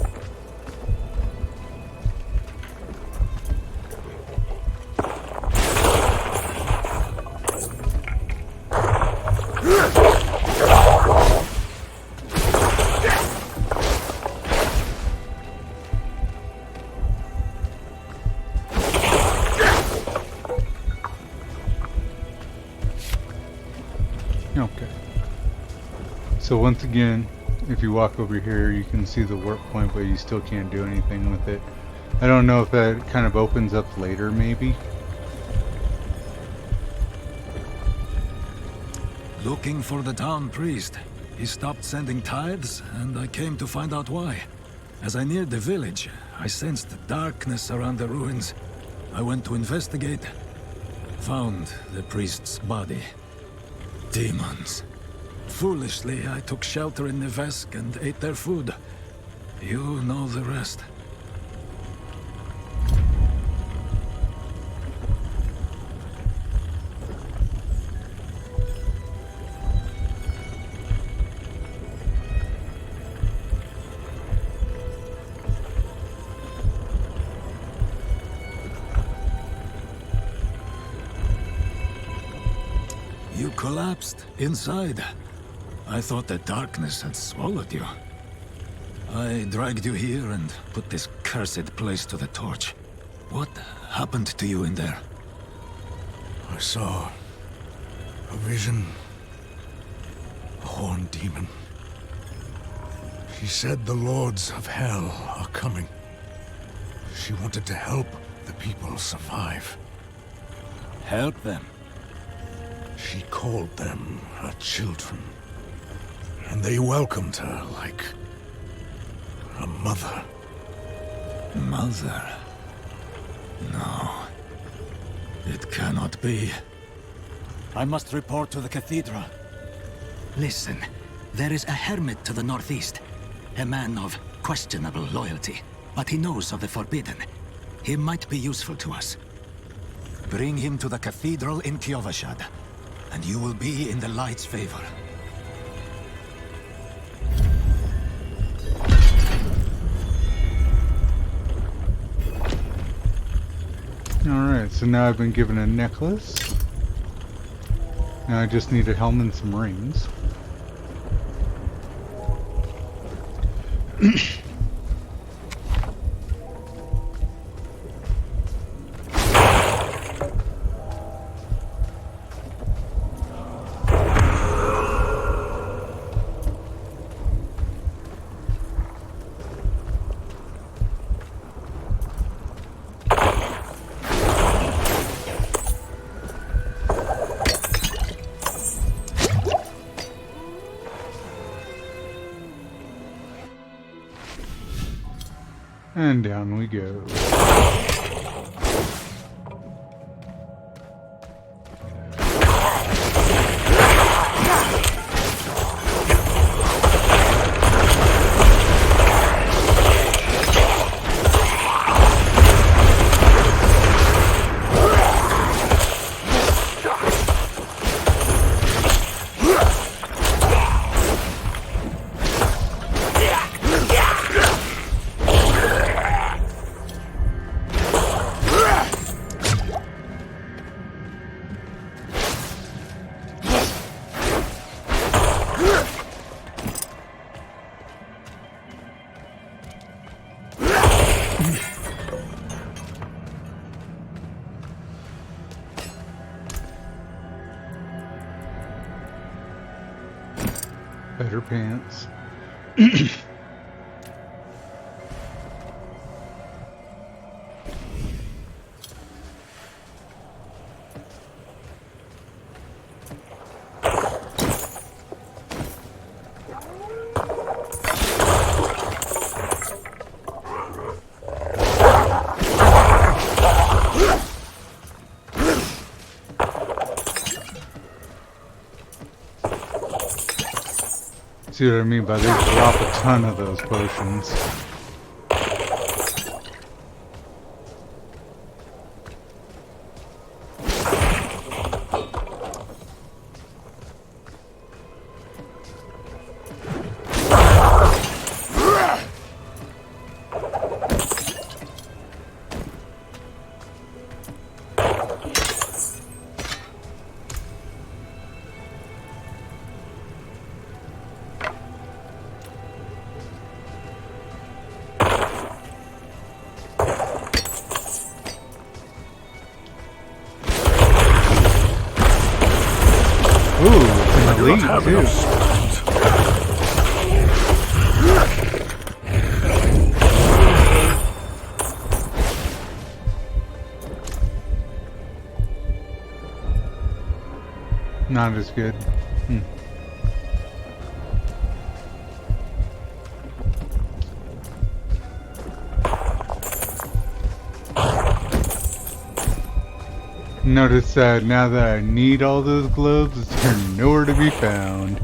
Okay. So once again, if you walk over here, you can see the warp point, but you still can't do anything with it. I don't know if that kind of opens up later, maybe. Looking for the town priest. He stopped sending tithes, and I came to find out why. As I neared the village, I sensed darkness around the ruins. I went to investigate. Found the priest's body. Demons. Foolishly, I took shelter in Nevesk and ate their food. You know the rest. You collapsed inside. I thought the darkness had swallowed you. I dragged you here and put this cursed place to the torch. What happened to you in there? I saw a vision. A horned demon. She said the lords of hell are coming. She wanted to help the people survive. Help them? She called them her children. And they welcomed her like a mother. Mother? No. It cannot be. I must report to the cathedral. Listen, there is a hermit to the northeast. A man of questionable loyalty. But he knows of the forbidden. He might be useful to us. Bring him to the cathedral in Kyovashad, and you will be in the light's favor. Alright, so now I've been given a necklace. Now I just need a helm and some rings. And down we go. Better pants. See what I mean by they drop a ton of those potions. Elite, too. Not as good. Notice that now that I need all those gloves, they're nowhere to be found.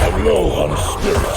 I'm low on spirit.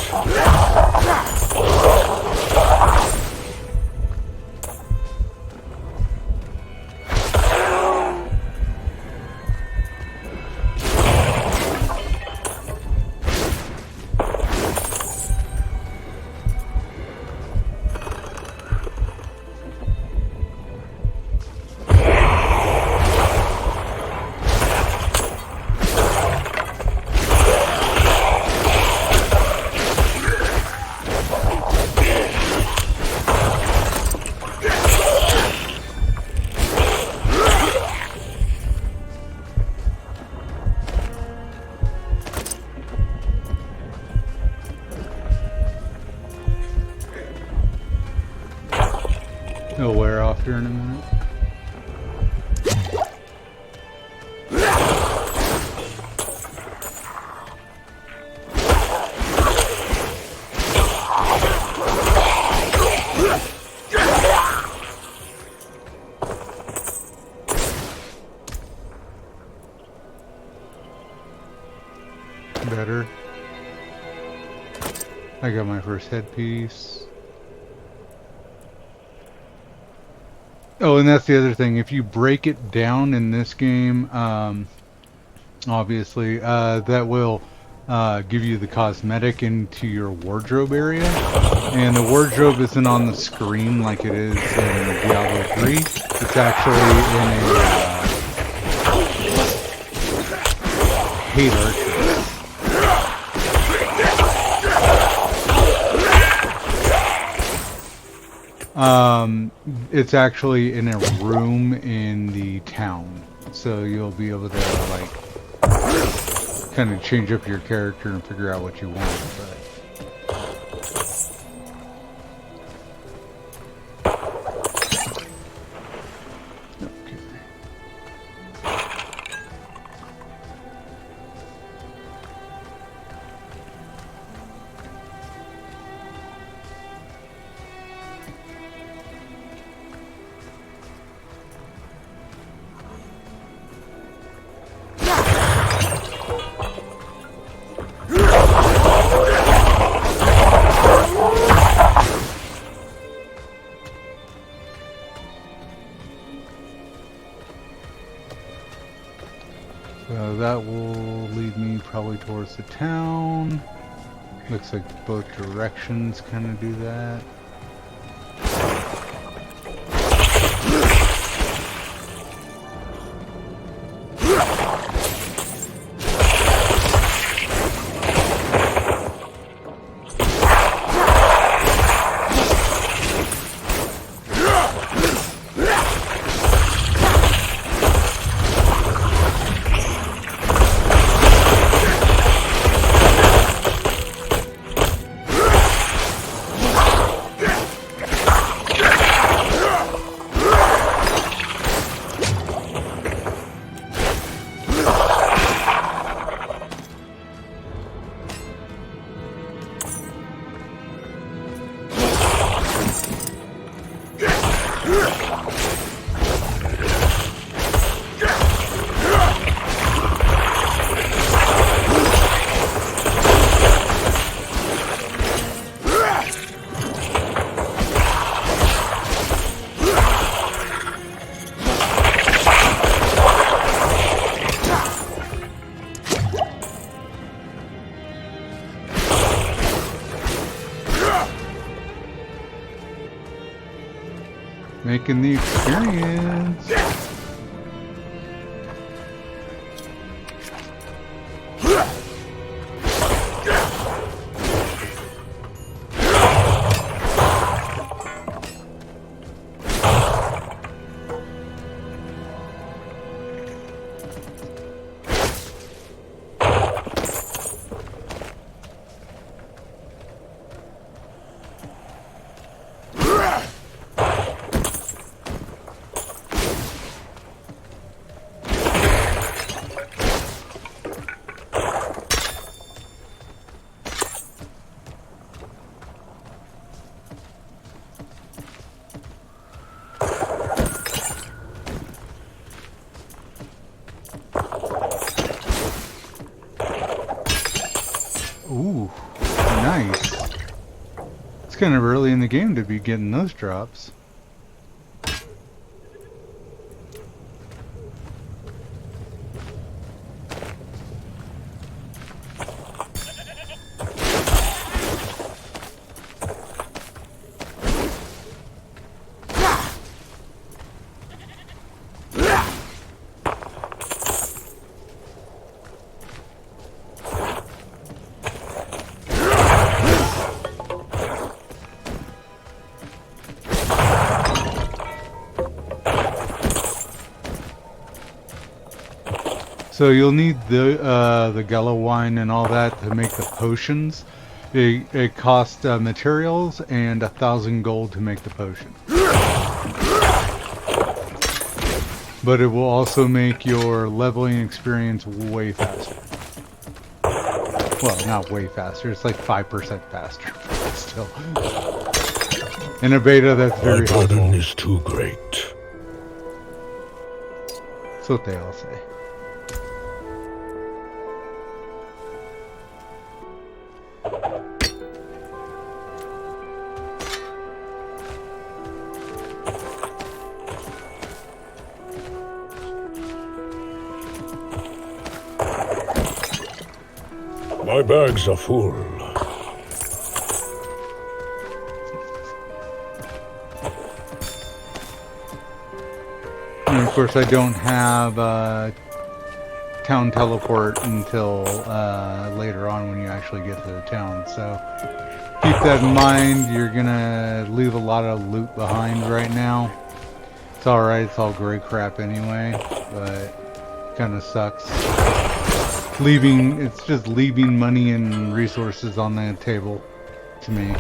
here in a minute. Better. I got my first headpiece. Oh, and that's the other thing. If you break it down in this game, obviously, that will give you the cosmetic into your wardrobe area. And the wardrobe isn't on the screen like it is in Diablo 3. It's actually in a hate archer. It's actually in a room in the town, so you'll be able to like kind of change up your character and figure out what you want. But so that will lead me probably towards the town. Looks like both directions kind of do that. Making the experience. Ooh, nice. It's kind of early in the game to be getting those drops. So you'll need the Gala wine and all that to make the potions. It costs materials and 1,000 gold to make the potion. but it will also make your leveling experience way faster. Well, not way faster. It's like 5% faster. But still, in a beta, that's very My burden helpful. is too great. That's what they all say. My bags are full. And of course, I don't have town teleport until later on when you actually get to the town. So keep that in mind. You're gonna leave a lot of loot behind right now. It's alright, it's all gray crap anyway, but kind of sucks. It's just leaving money and resources on the table to me.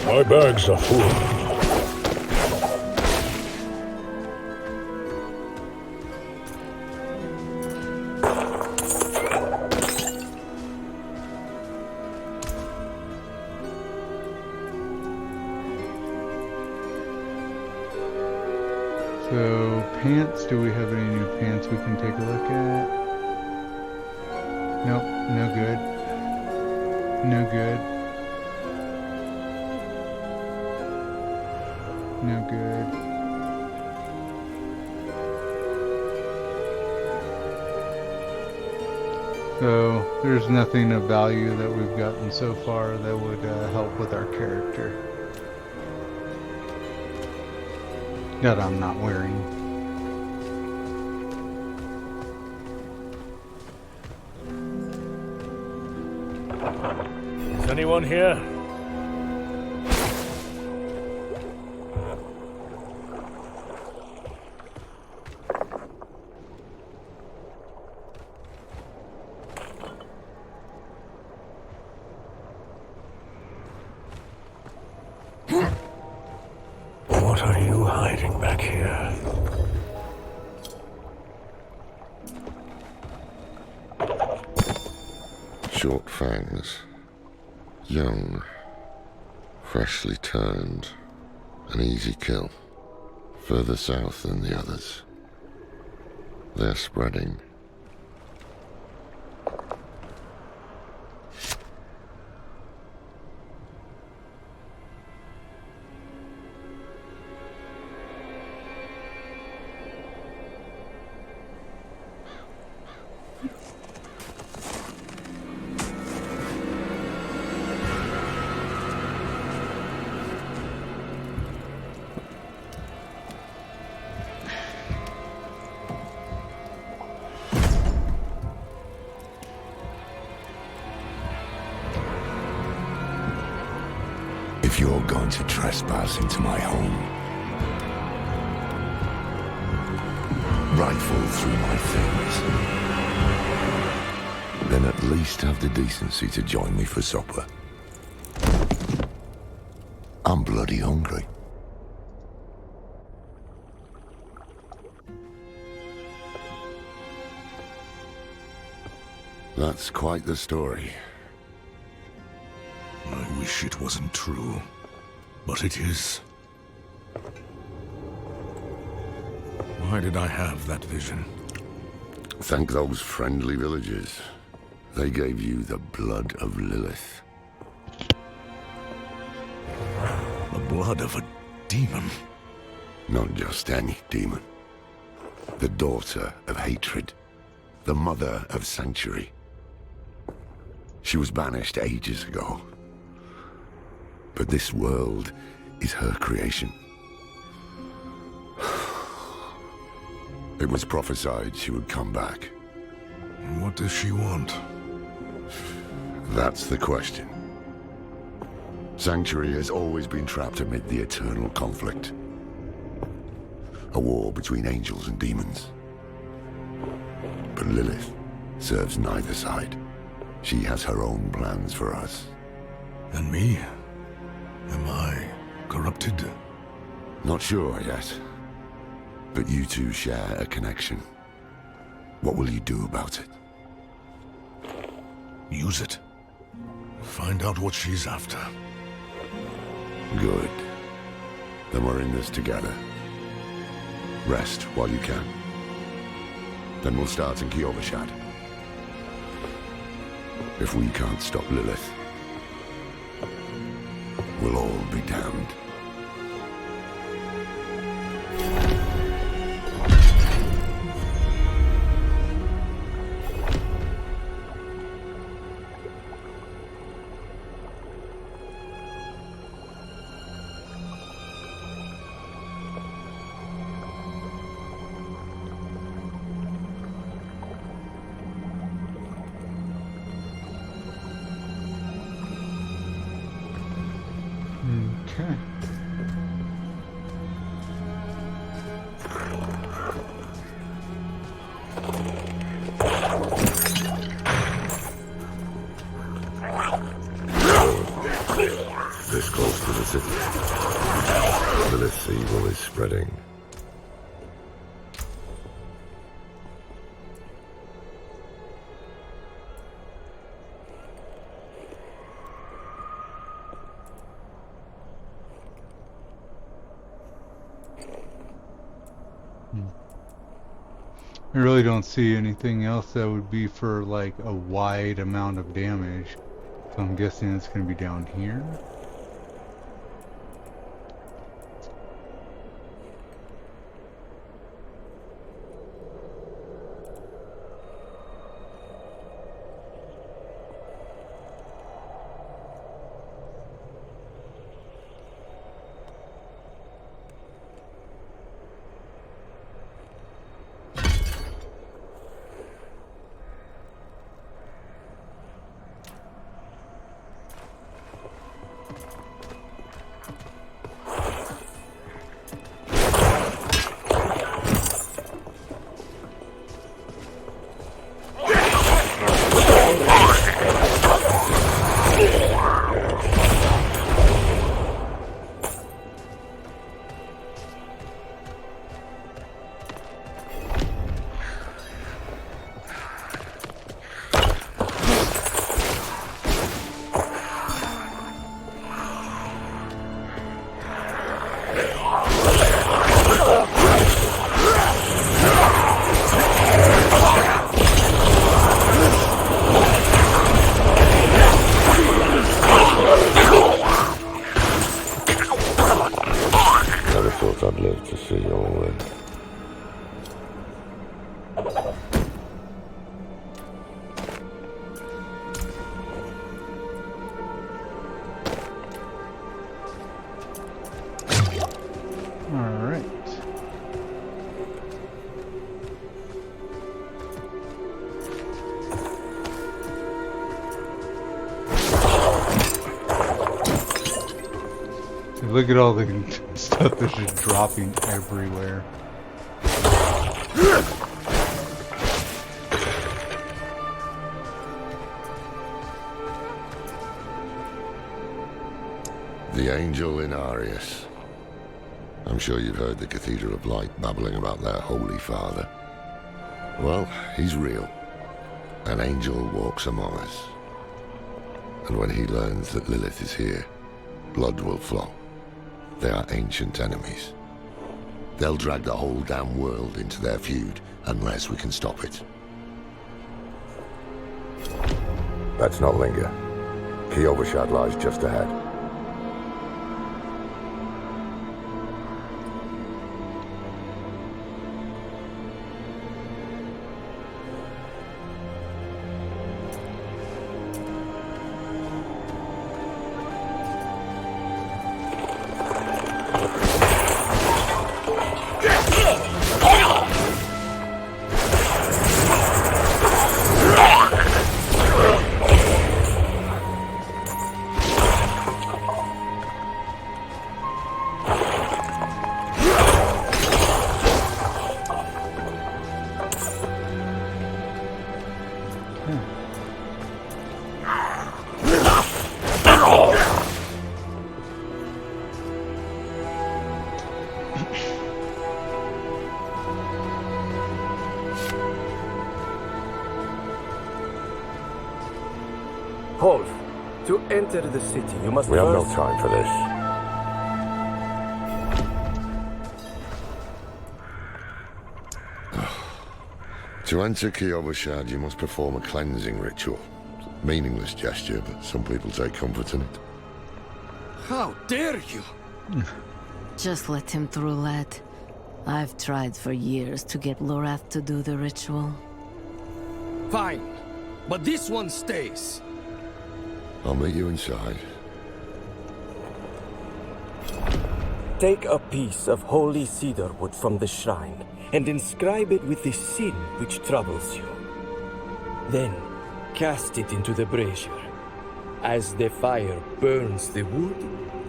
My bags are full. So, pants, do we have any new pants we can take a look at? Nope, no good. No good. No good. So, there's nothing of value that we've gotten so far that would help with our character. That I'm not wearing. Is anyone here? What are you hiding back here? Short fangs. Young. Freshly turned. An easy kill. Further south than the others. They're spreading. If you're going to trespass into my home, rifle through my things, then at least have the decency to join me for supper. I'm bloody hungry. That's quite the story. I wish it wasn't true, but it is. Why did I have that vision? Thank those friendly villagers. They gave you the blood of Lilith. The blood of a demon? Not just any demon. The daughter of hatred. The mother of sanctuary. She was banished ages ago. But this world is her creation. It was prophesied she would come back. What does she want? That's the question. Sanctuary has always been trapped amid the eternal conflict. A war between angels and demons. But Lilith serves neither side. She has her own plans for us. And me? Am I corrupted? Not sure yet. But you two share a connection. What will you do about it? Use it. Find out what she's after. Good. Then we're in this together. Rest while you can. Then we'll start in Kyovashad. If we can't stop Lilith, we'll all be damned. Okay. This close to the city. Lilith's evil is spreading. I really don't see anything else that would be for like a wide amount of damage. So I'm guessing it's going to be down here. I'd live to see all this. Alright. Look at all the stuff that's just dropping everywhere. The angel in Arius. I'm sure you've heard the Cathedral of Light babbling about their Holy Father. Well, he's real. An angel walks among us. And when he learns that Lilith is here, blood will flow. They are ancient enemies. They'll drag the whole damn world into their feud unless we can stop it. Let's not linger. Kyovashad lies just ahead. To enter the city, you must We have no first... time for this. To enter Kiyobushad, you must perform a cleansing ritual. Meaningless gesture, but some people take comfort in it. How dare you? Just let him through, lad. I've tried for years to get Lorath to do the ritual. Fine, but this one stays. I'll meet you inside. Take a piece of holy cedar wood from the shrine and inscribe it with the sin which troubles you. Then cast it into the brazier. As the fire burns the wood,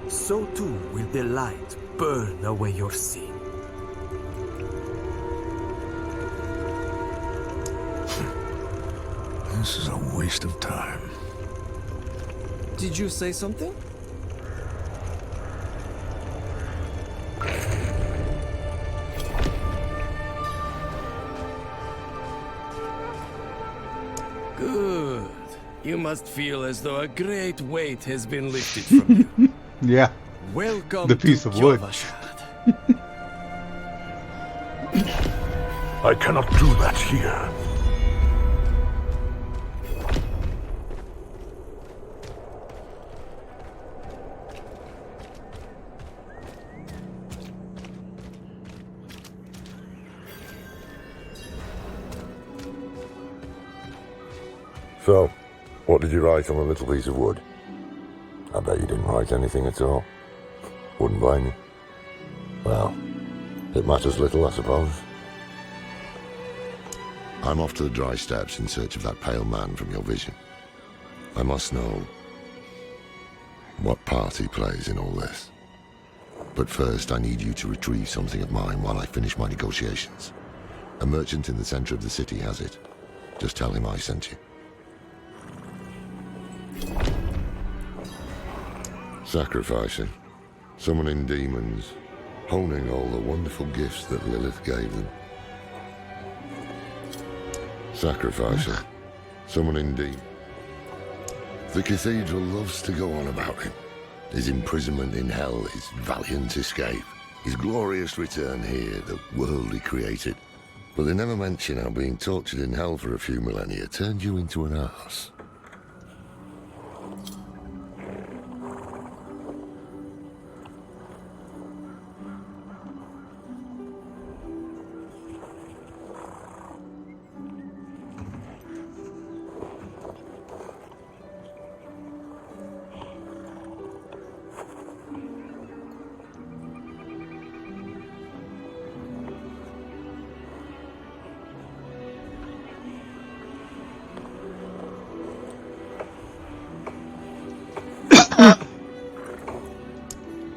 so too will the light burn away your sin. This is a waste of time. Did you say something? Good. You must feel as though a great weight has been lifted from you. Yeah. Welcome the piece to of wood. I cannot do that here. So, what did you write on a little piece of wood? I bet you didn't write anything at all. Wouldn't blame you. Well, it matters little, I suppose. I'm off to the dry steppes in search of that pale man from your vision. I must know what part he plays in all this. But first, I need you to retrieve something of mine while I finish my negotiations. A merchant in the center of the city has it. Just tell him I sent you. Sacrificing, summoning demons, honing all the wonderful gifts that Lilith gave them. Sacrificing, summoning demons. The cathedral loves to go on about him. His imprisonment in hell, his valiant escape, his glorious return here, the world he created. But they never mention how being tortured in hell for a few millennia turned you into an ass.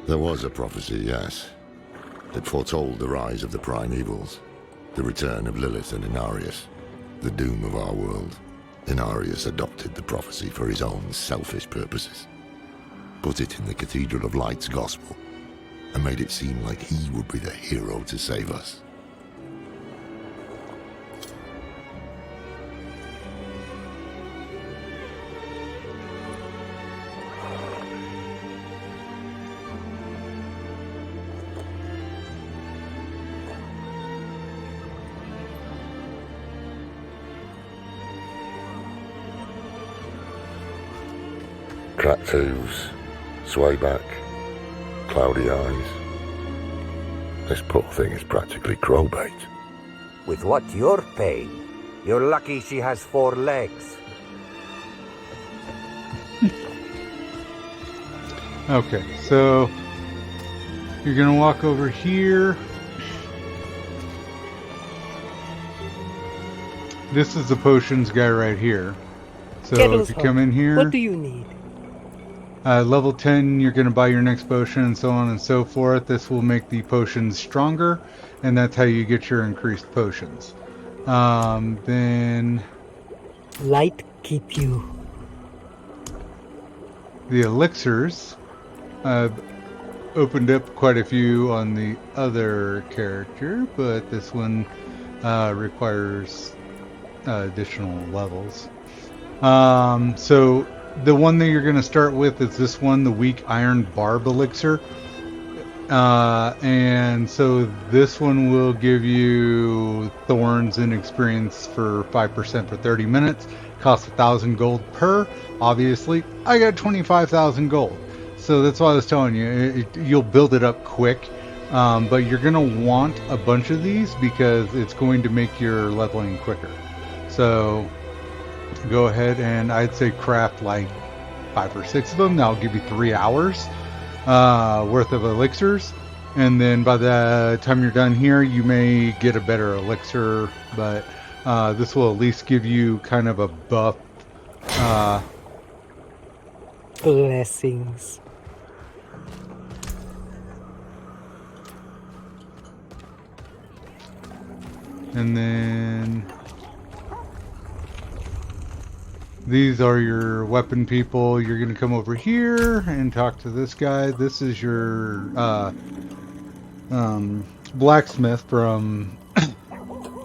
There was a prophecy, yes. It foretold the rise of the primevals, the return of Lilith and Inarius, the doom of our world. Inarius adopted the prophecy for his own selfish purposes, put it in the Cathedral of Light's gospel, and made it seem like he would be the hero to save us. Cracked hooves, sway back, cloudy eyes. This poor thing is practically crowbait. With what you're paying, you're lucky she has 4 legs. Okay, so you're gonna walk over here. This is the potions guy right here. So if you come in here, What do you need? level 10, you're going to buy your next potion and so on and so forth. This will make the potions stronger, and that's how you get your increased potions. Then Light keep you. the elixirs. Opened up quite a few on the other character, but this one requires additional levels. So the one that you're going to start with is this one, the weak iron barb elixir. And so this one will give you thorns and experience for 5% for 30 minutes. Costs 1,000 gold per. Obviously, I got 25,000 gold. So that's why I was telling you, you'll build it up quick. But you're going to want a bunch of these because it's going to make your leveling quicker. So go ahead and I'd say craft like 5 or 6 of them. That'll give you 3 hours worth of elixirs, and then by the time you're done here you may get a better elixir, but this will at least give you kind of a buff. Blessings. And then these are your weapon people. You're going to come over here and talk to this guy. This is your blacksmith from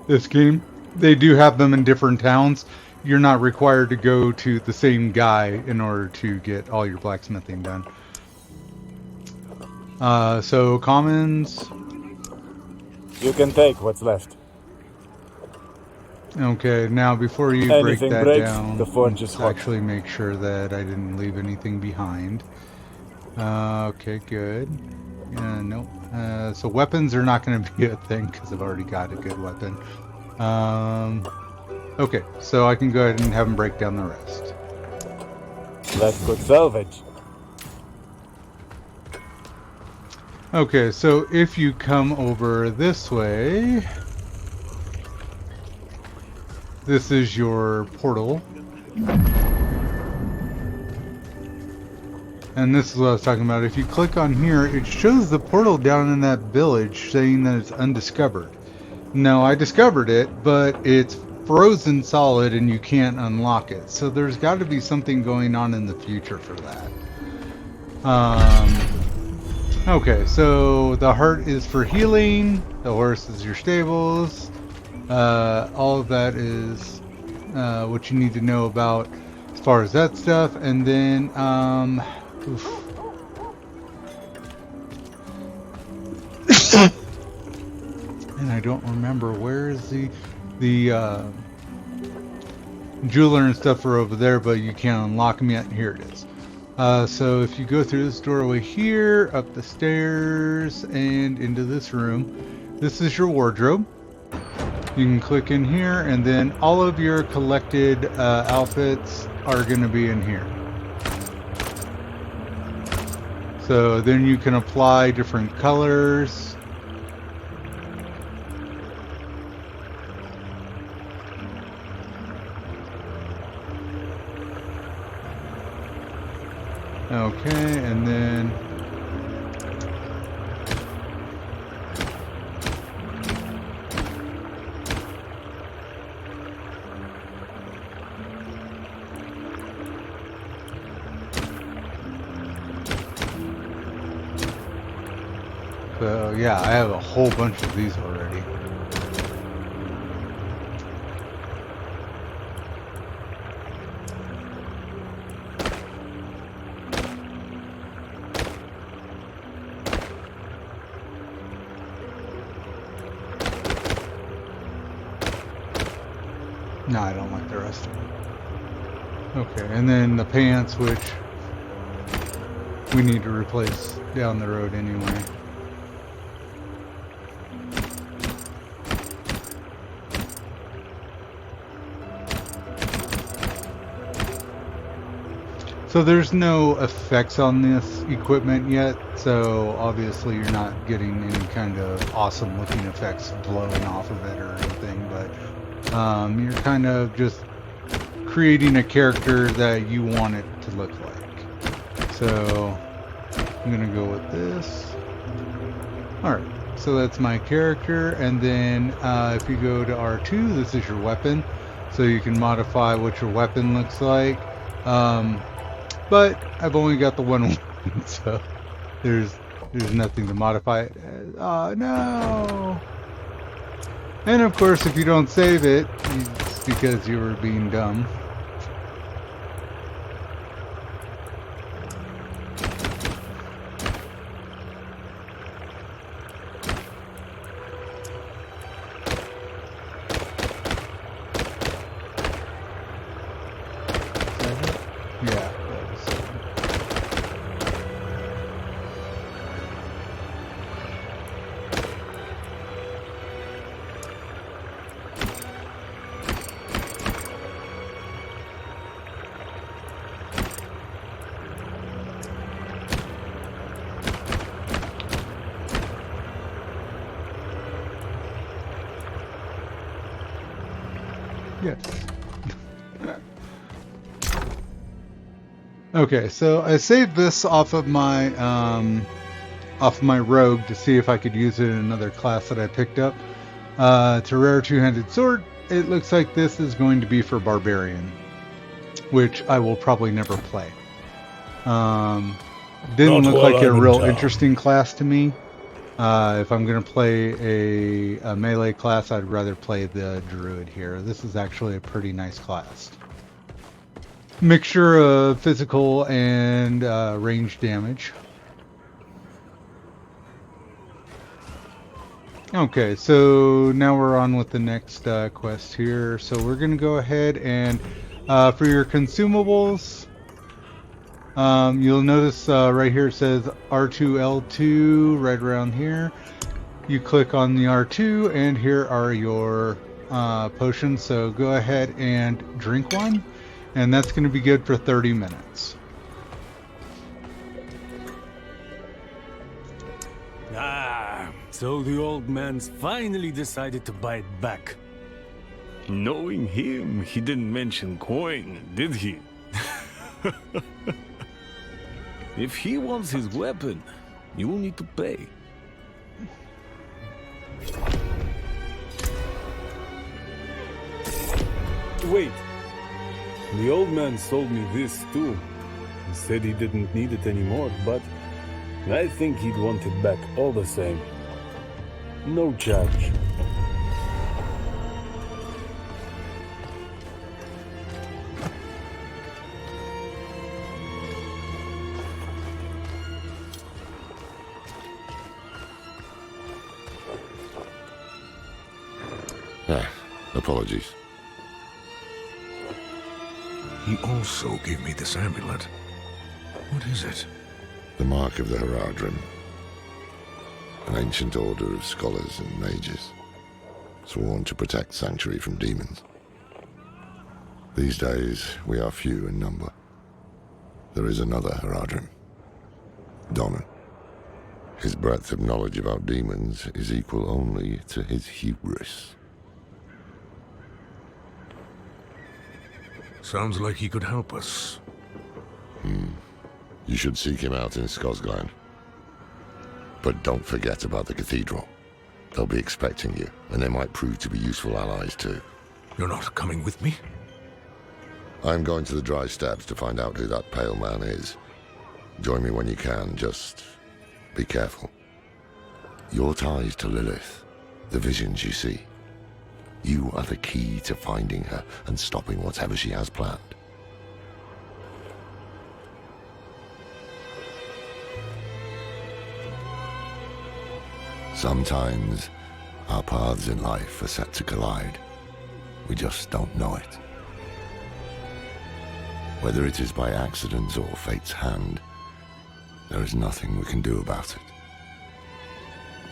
this game. They do have them in different towns. You're not required to go to the same guy in order to get all your blacksmithing done. So commons. You can take what's left. Okay, now before you Anything break that breaks, down, the forge is let's hot. actually make sure that I didn't leave anything behind. Okay, good. Nope. So weapons are not going to be a thing because I've already got a good weapon. Okay, so I can go ahead and have them break down the rest. That's good salvage. Okay, so if you come over this way, this is your portal. And this is what I was talking about. If you click on here, it shows the portal down in that village saying that it's undiscovered. No, I discovered it, but it's frozen solid and you can't unlock it. So there's got to be something going on in the future for that. Okay, so the heart is for healing. The horse is your stables. All of that is what you need to know about as far as that stuff. And then and I don't remember where is the jeweler and stuff are over there, but you can't unlock them yet. Here it is. So if you go through this doorway here, up the stairs, and into this room, this is your wardrobe. You can click in here, and then all of your collected outfits are going to be in here. So then you can apply different colors. Okay, and then so yeah, I have a whole bunch of these already. No, I don't like the rest of them. Okay, and then the pants, which we need to replace down the road anyway. So there's no effects on this equipment yet, so obviously you're not getting any kind of awesome looking effects blowing off of it or anything, but you're kind of just creating a character that you want it to look like. So I'm gonna go with this. Alright, so that's my character, and then if you go to R2, this is your weapon, so you can modify what your weapon looks like. But I've only got the one weapon, so there's nothing to modify it. Oh no! And of course, if you don't save it, it's because you were being dumb. Yes. Okay, so I saved this off of my rogue to see if I could use it in another class that I picked up. It's a rare two-handed sword. It looks like this is going to be for barbarian, which I will probably never play. Didn't Not look while like a I'm in real town. interesting class to me. If I'm going to play a melee class, I'd rather play the druid here. This is actually a pretty nice class. Mixture of physical and range damage. Okay, so now we're on with the next quest here. So we're going to go ahead and for your consumables, you'll notice right here it says R2L2 right around here. You click on the R2 and here are your potions. So go ahead and drink one. And that's going to be good for 30 minutes. Ah, so the old man's finally decided to bite back. Knowing him, he didn't mention coin, did he? If he wants his weapon, you will need to pay. Wait. The old man sold me this too. He said he didn't need it anymore, but I think he'd want it back all the same. No charge. Apologies. He also gave me this amulet. What is it? The mark of the Heradrim. An ancient order of scholars and mages, sworn to protect Sanctuary from demons. These days, we are few in number. There is another Heradrim, Donnan. His breadth of knowledge about demons is equal only to his hubris. Sounds like he could help us. You should seek him out in Skosglen. But don't forget about the cathedral. They'll be expecting you, and they might prove to be useful allies too. You're not coming with me? I'm going to the Dry Steppes to find out who that pale man is. Join me when you can, just be careful. Your ties to Lilith, the visions you see. You are the key to finding her and stopping whatever she has planned. Sometimes our paths in life are set to collide. We just don't know it. Whether it is by accident or fate's hand, there is nothing we can do about it.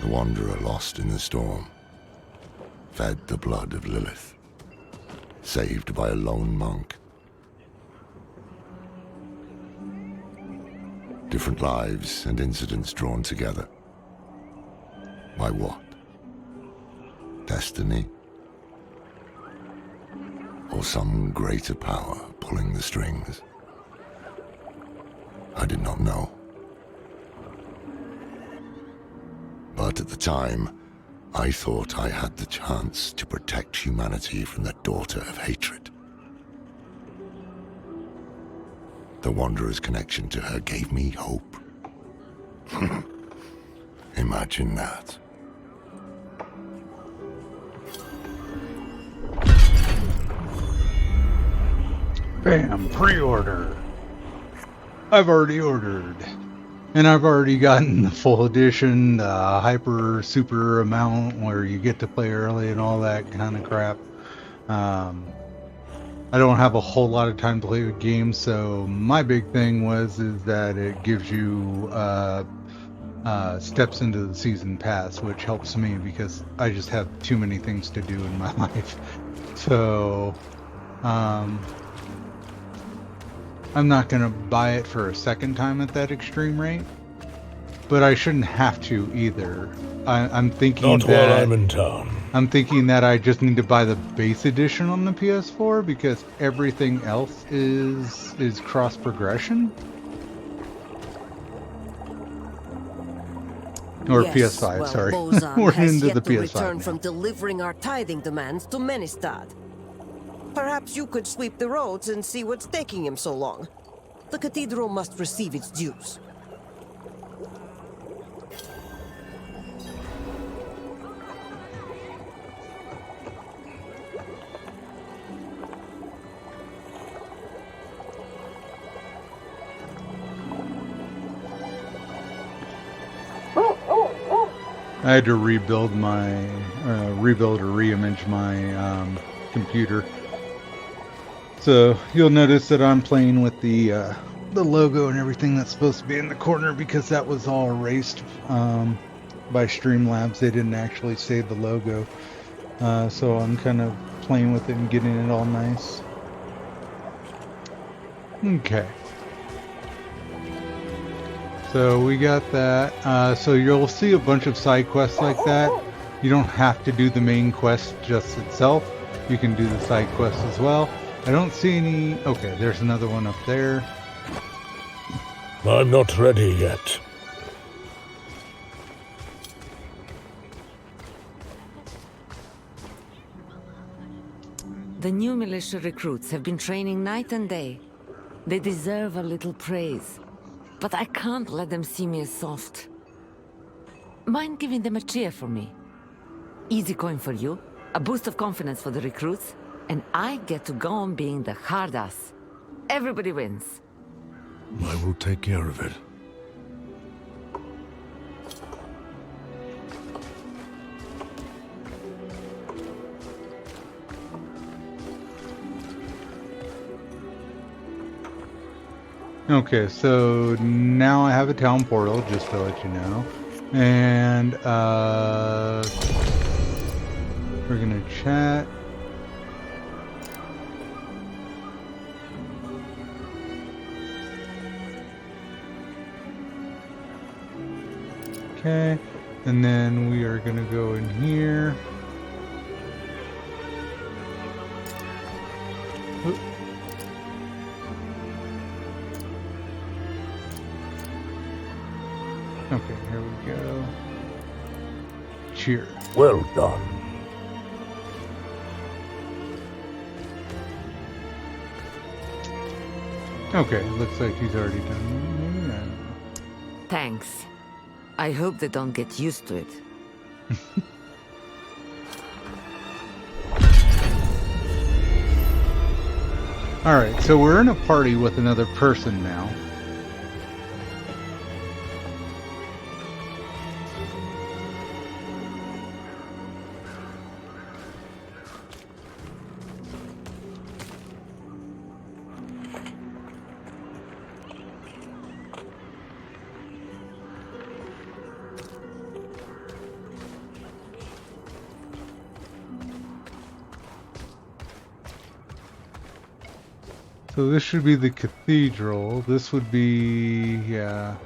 The wanderer lost in the storm, fed the blood of Lilith, saved by a lone monk. Different lives and incidents drawn together. By what? Destiny? Or some greater power pulling the strings? I did not know. But at the time, I thought I had the chance to protect humanity from the daughter of hatred. The Wanderer's connection to her gave me hope. Imagine that. Bam, pre-order. I've already ordered. And I've already gotten the full edition, the hyper super amount where you get to play early and all that kind of crap. I don't have a whole lot of time to play the game, so my big thing is that it gives you steps into the season pass, which helps me because I just have too many things to do in my life. So I'm not going to buy it for a second time at that extreme rate. but I shouldn't have to either. I'm thinking Not that while I'm in town. I'm thinking that I just need to buy the base edition on the PS4 because everything else is cross progression. Or Yes, PS5, well, sorry. Bozan We're has into yet the to PS5 return now. from delivering our tithing demands to Menestad. Perhaps you could sweep the roads and see what's taking him so long. The cathedral must receive its dues. I had to rebuild or re-image my computer. So you'll notice that I'm playing with the logo and everything that's supposed to be in the corner because that was all erased by Streamlabs. They didn't actually save the logo. So I'm kind of playing with it and getting it all nice. Okay. So we got that. So you'll see a bunch of side quests like that. You don't have to do the main quest just itself. You can do the side quests as well. I don't see any... Okay, there's another one up there. I'm not ready yet. The new militia recruits have been training night and day. They deserve a little praise. But I can't let them see me as soft. Mind giving them a cheer for me? Easy coin for you, a boost of confidence for the recruits, and I get to go on being the hard ass. Everybody wins. I will take care of it. Okay, so now I have a town portal, just to let you know. And we're gonna chat. Okay, and then we are gonna go in here. Oop. Okay, here we go. Cheer. Well done. Okay, looks like he's already done. Yeah. Thanks. I hope they don't get used to it. Alright, so we're in a party with another person now. So this should be the cathedral. This would be, yeah.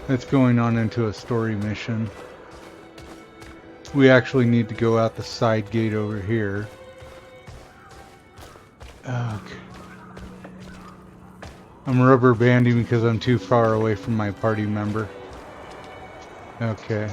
That's going on into a story mission. We actually need to go out the side gate over here. Okay. I'm rubber banding because I'm too far away from my party member. Okay.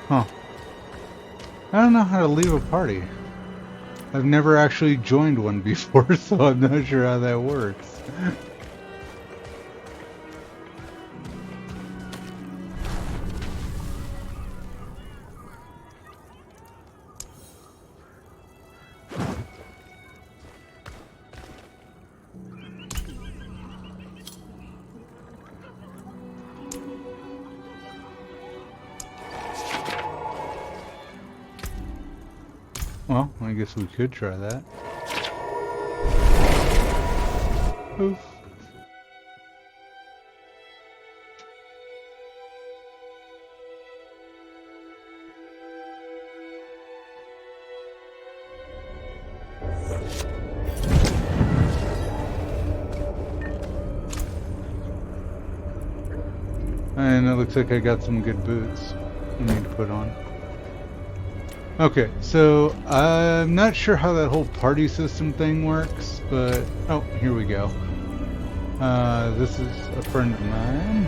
Huh. I don't know how to leave a party. I've never actually joined one before, so I'm not sure how that works. Well, I guess we could try that. Oof. And it looks like I got some good boots I need to put on. Okay, so I'm not sure how that whole party system thing works, but oh, here we go. This is a friend of mine.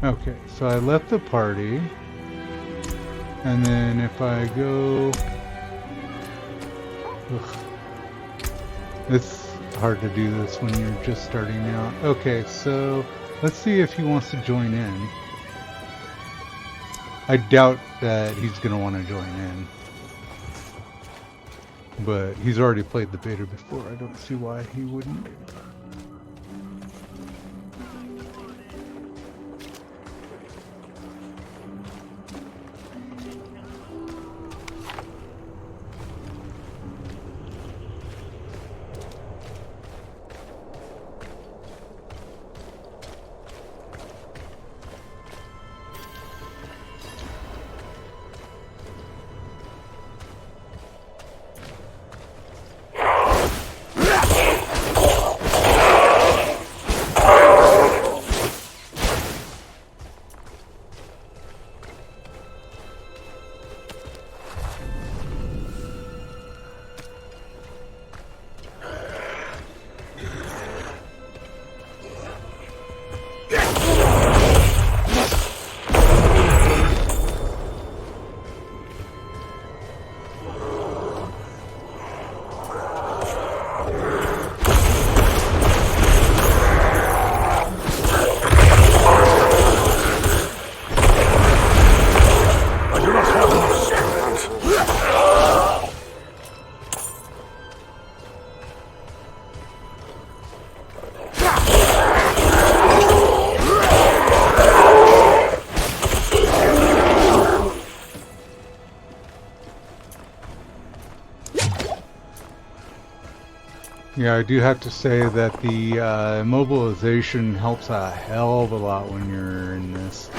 Okay, so I left the party, and then if I go, it's hard to do this when you're just starting out. Okay, so let's see if he wants to join in. I doubt that he's going to want to join in, but he's already played the beta before. I don't see why he wouldn't. Yeah, I do have to say that the immobilization helps a hell of a lot when you're in this.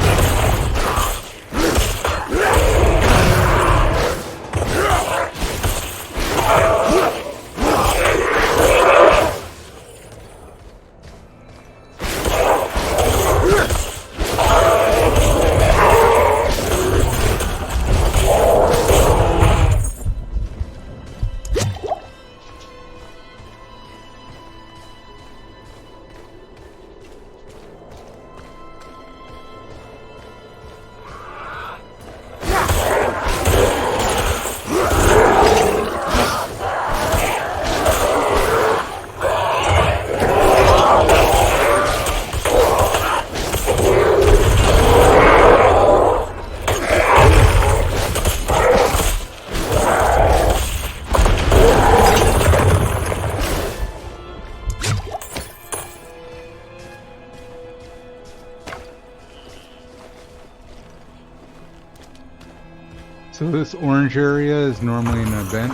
So this orange area is normally an event.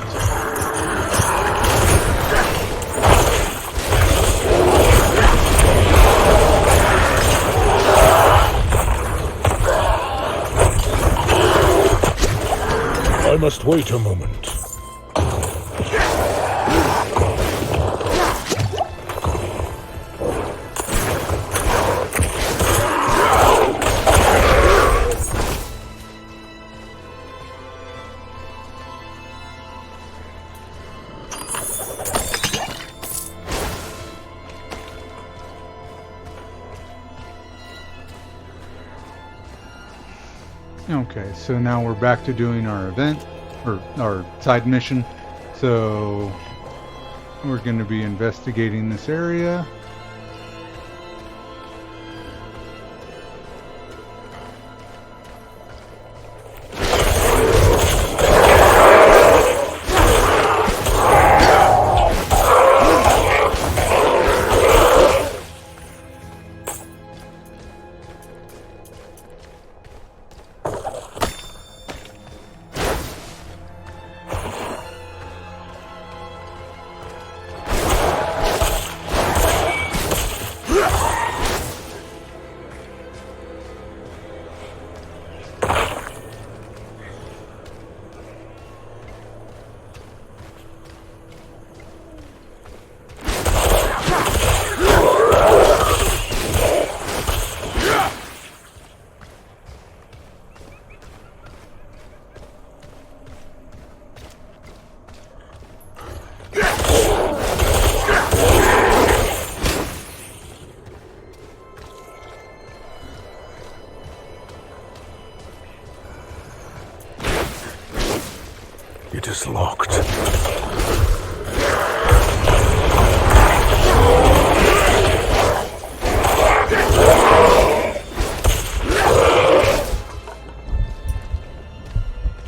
I must wait a moment. Okay, so now we're back to doing our event, or our side mission. So we're going to be investigating this area. It is locked.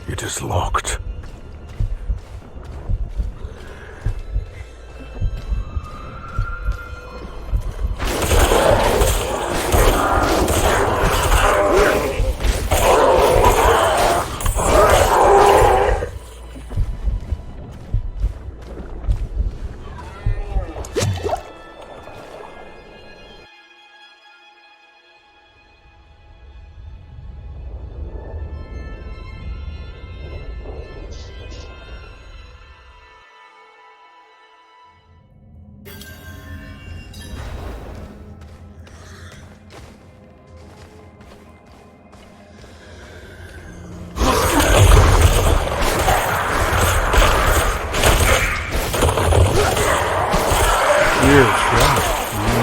It is locked.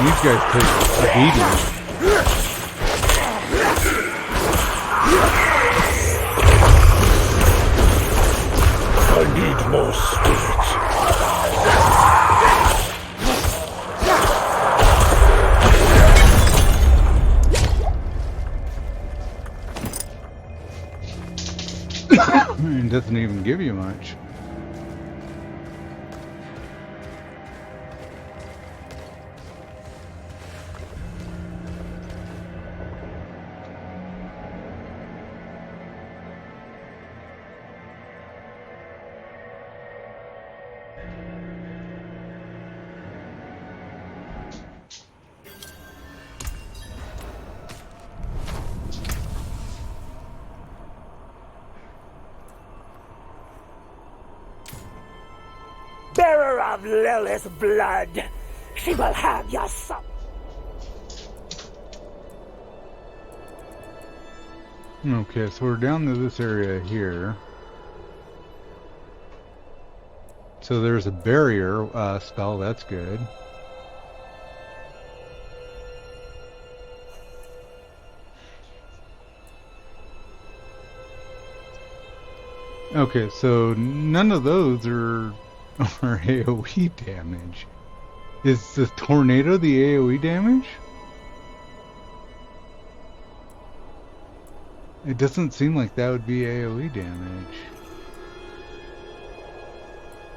You guys take a beating. I need more spirit. It doesn't even give you much. Bearer of Lilith's blood, she will have your son. Okay, so we're down to this area here. So there's a barrier spell, that's good. Okay, so none of those are AoE damage. Is the tornado the AoE damage? It doesn't seem like that would be AoE damage.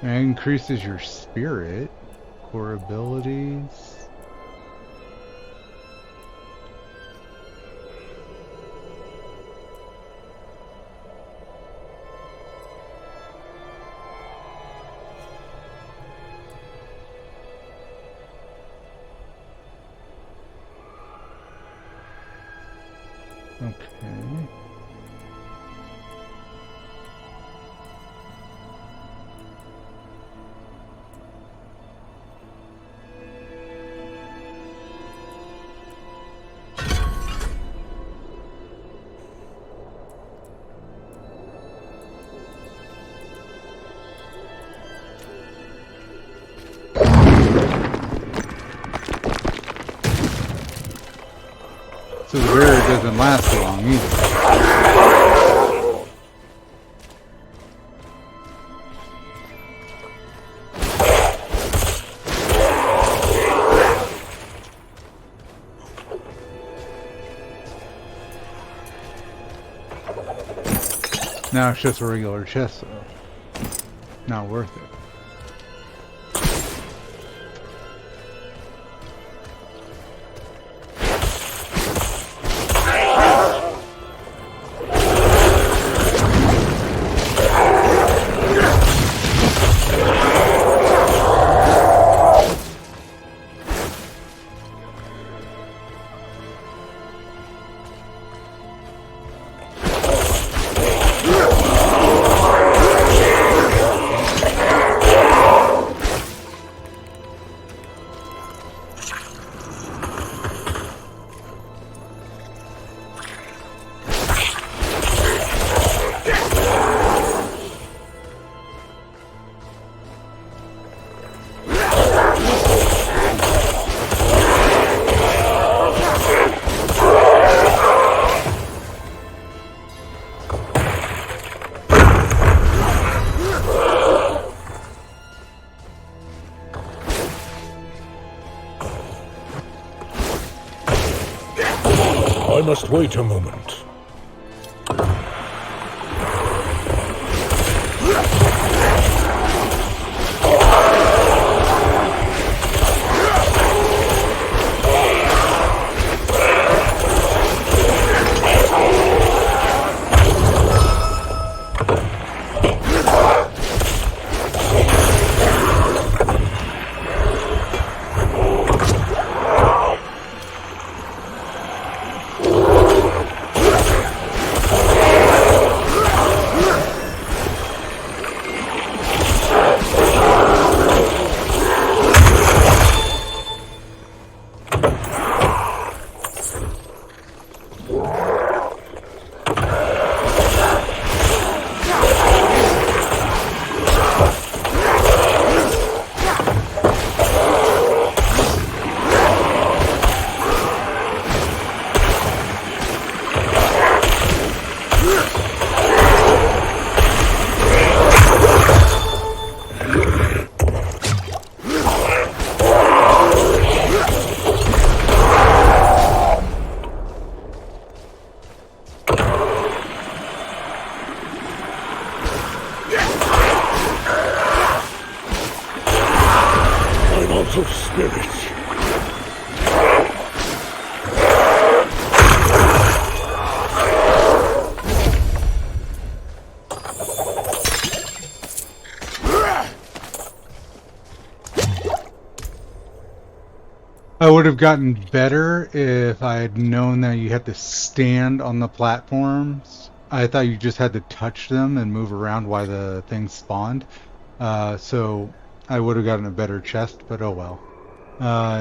It increases your spirit, core abilities. Okay. So the barrier doesn't last long either. Now it's just a regular chest, so not worth it. must wait a moment. Of spirits. I would have gotten better if I had known that you had to stand on the platforms. I thought you just had to touch them and move around while the things spawned. So I would have gotten a better chest, but oh well.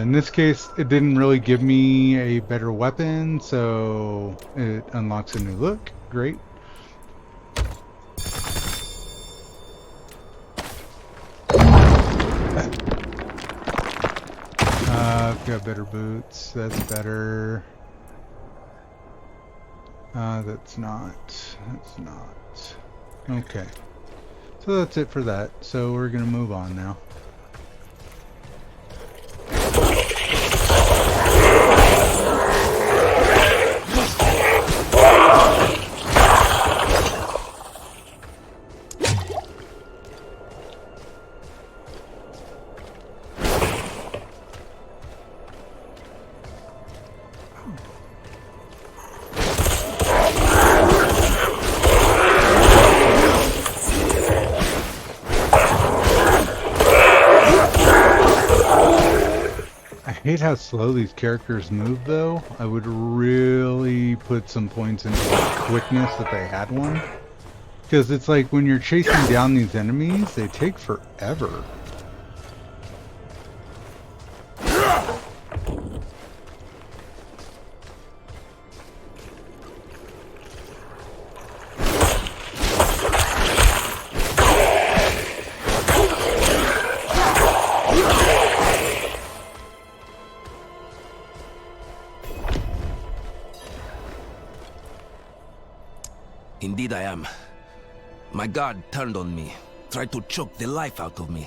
In this case, it didn't really give me a better weapon, so it unlocks a new look. Great. I've got better boots. That's better. That's not. That's not. Okay. So that's it for that. So we're gonna move on now. I hate how slow these characters move, though. I would really put some points into quickness if they had one. Because it's like when you're chasing down these enemies, they take forever. Indeed I am. My guard turned on me, tried to choke the life out of me.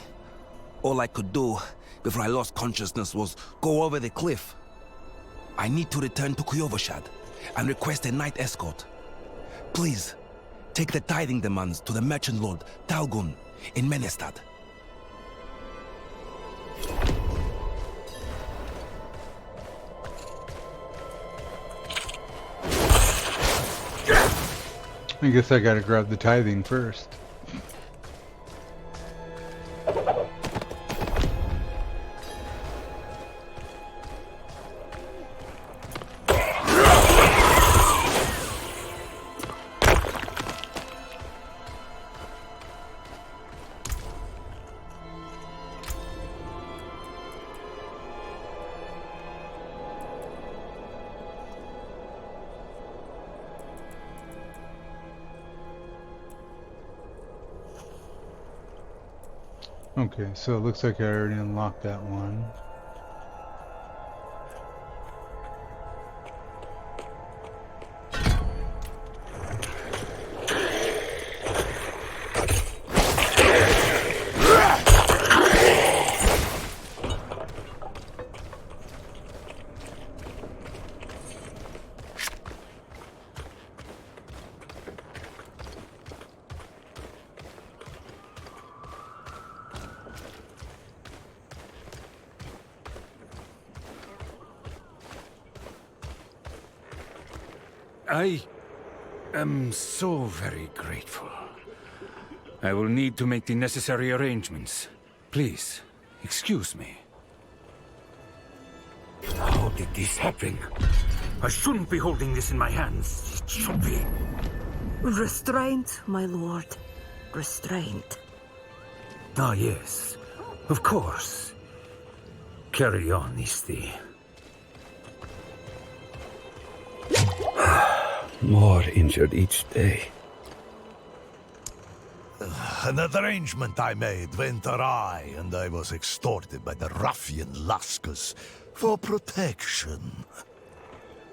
All I could do before I lost consciousness was go over the cliff. I need to return to Kuyovashad and request a night escort. Please, take the tithing demands to the merchant lord Talgun in Menestad. I guess I gotta grab the tithing first. Okay, so it looks like I already unlocked that one. I am so very grateful. I will need to make the necessary arrangements. Please, excuse me. How did this happen? I shouldn't be holding this in my hands. It should be. Restraint, my lord. Restraint. Ah, yes. Of course. Carry on, Isti. More injured each day. An arrangement I made went awry, and I was extorted by the ruffian Laskus for protection.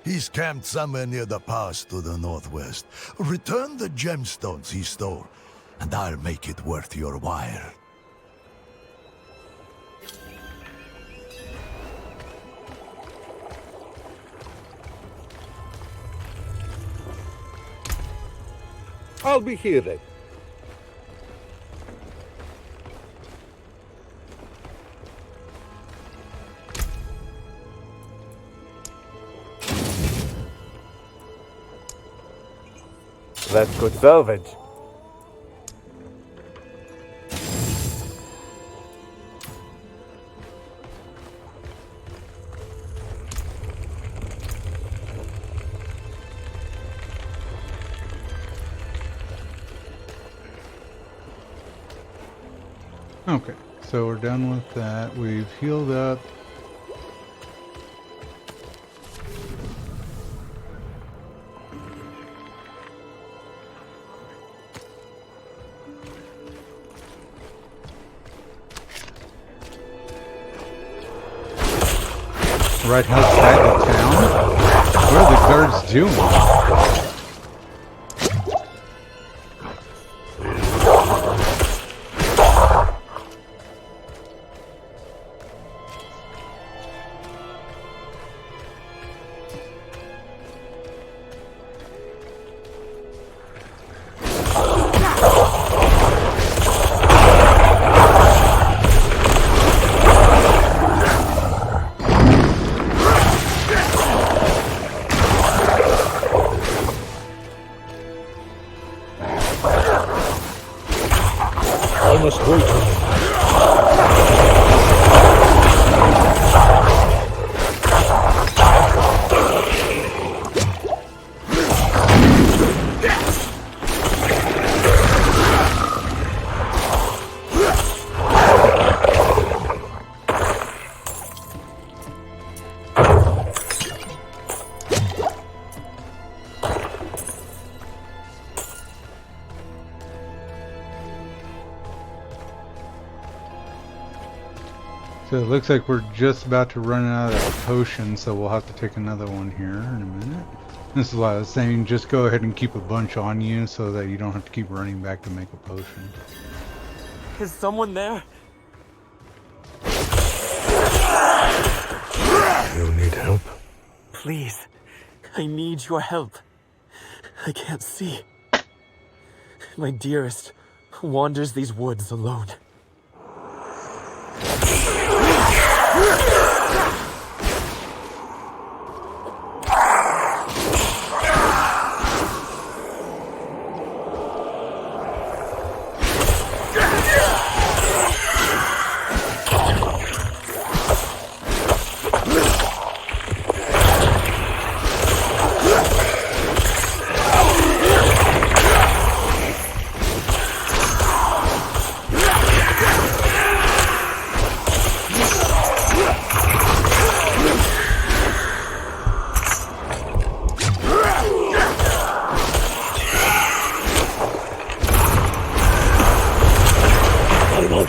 He's camped somewhere near the pass to the northwest. Return the gemstones he stole, and I'll make it worth your while. I'll be here then. That's good salvage. Okay, so we're done with that. We've healed up. Right outside the town? What are the guards doing? I must wait. So it looks like we're just about to run out of that potion, so we'll have to take another one here in a minute. This is why I was saying just go ahead and keep a bunch on you so that you don't have to keep running back to make a potion. Is someone there? You need help? Please, I need your help. I can't see. My dearest wanders these woods alone.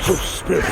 Of spirit.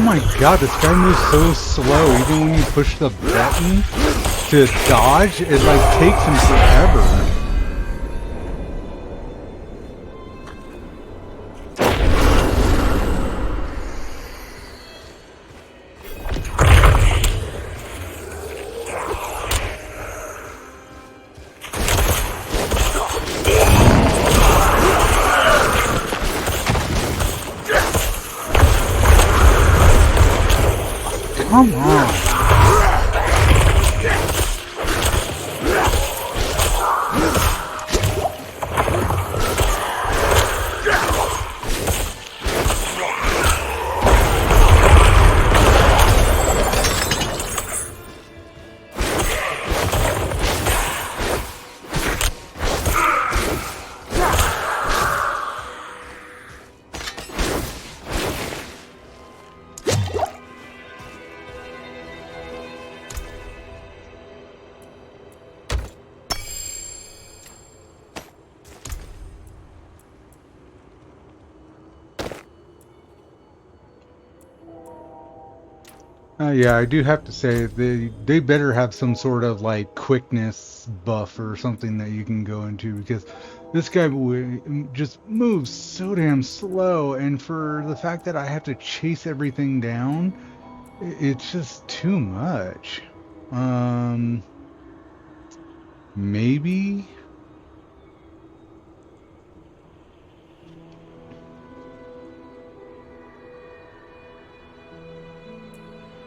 my god, this guy moves so slow. Even when you push the button to dodge, it like takes him forever. Come on. Yeah, I do have to say they better have some sort of like quickness buff or something that you can go into, because this guy just moves so damn slow, and for the fact that I have to chase everything down, it's just too much. Maybe.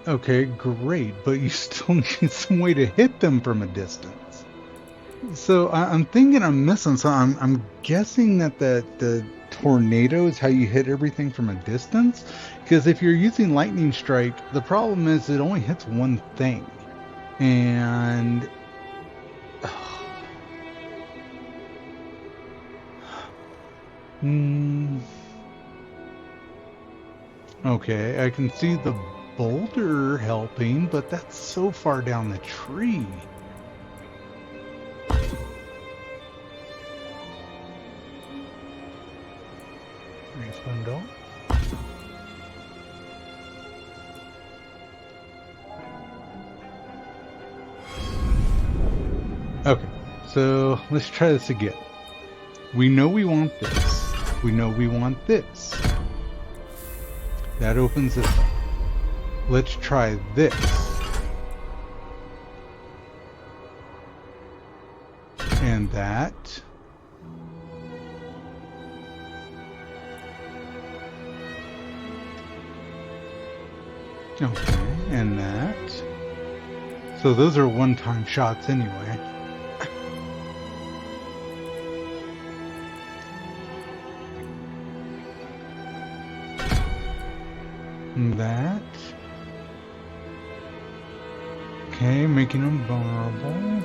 Okay, great, but you still need some way to hit them from a distance. So I'm thinking I'm missing. So I'm guessing that the tornado is how you hit everything from a distance. Because if you're using lightning strike, the problem is it only hits one thing, and okay, I can see the boulder helping, but that's so far down the tree. Nice window. Okay, so let's try this again. We know we want this. We know we want this. That opens this up. Let's try this. And that. Okay, and that. So those are one-time shots anyway. And that. Okay, making them vulnerable.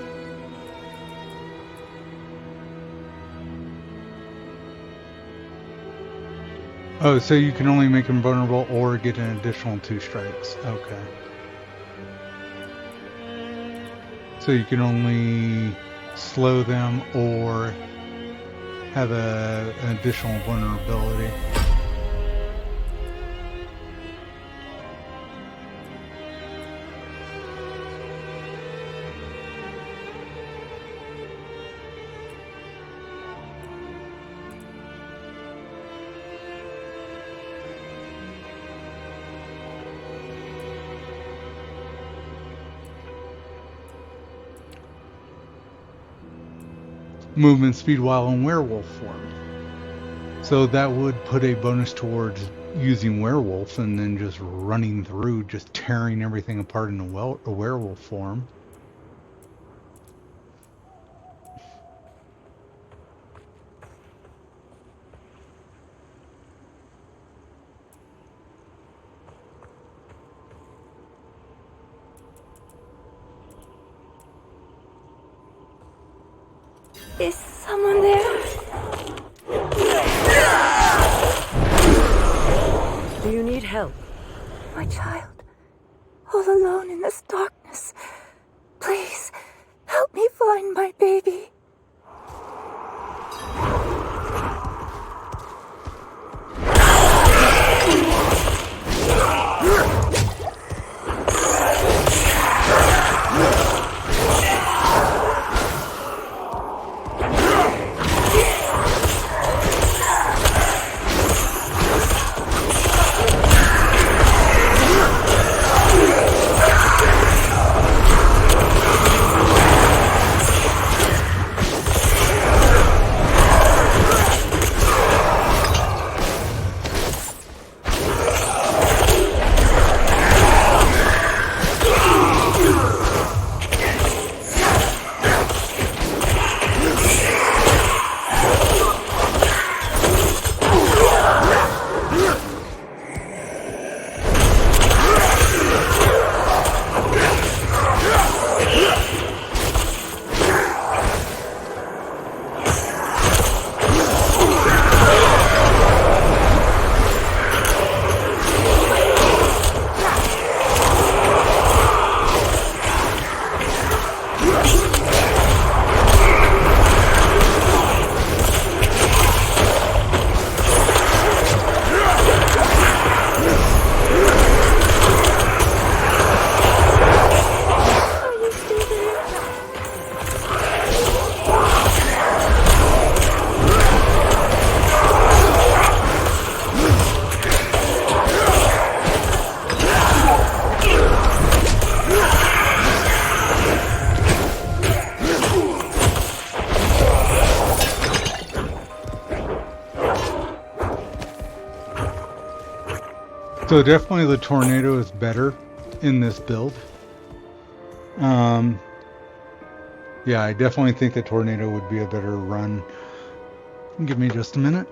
Oh, so you can only make them vulnerable or get an additional 2 strikes. Okay. So you can only slow them or have an additional vulnerability. Movement speed while in werewolf form. So that would put a bonus towards using werewolf and then just running through, just tearing everything apart in a werewolf form. Is someone there? Do you need help? My child, all alone in this darkness. Please, help me find my baby. So definitely the tornado is better in this build. Yeah, I definitely think the tornado would be a better run. Give me just a minute.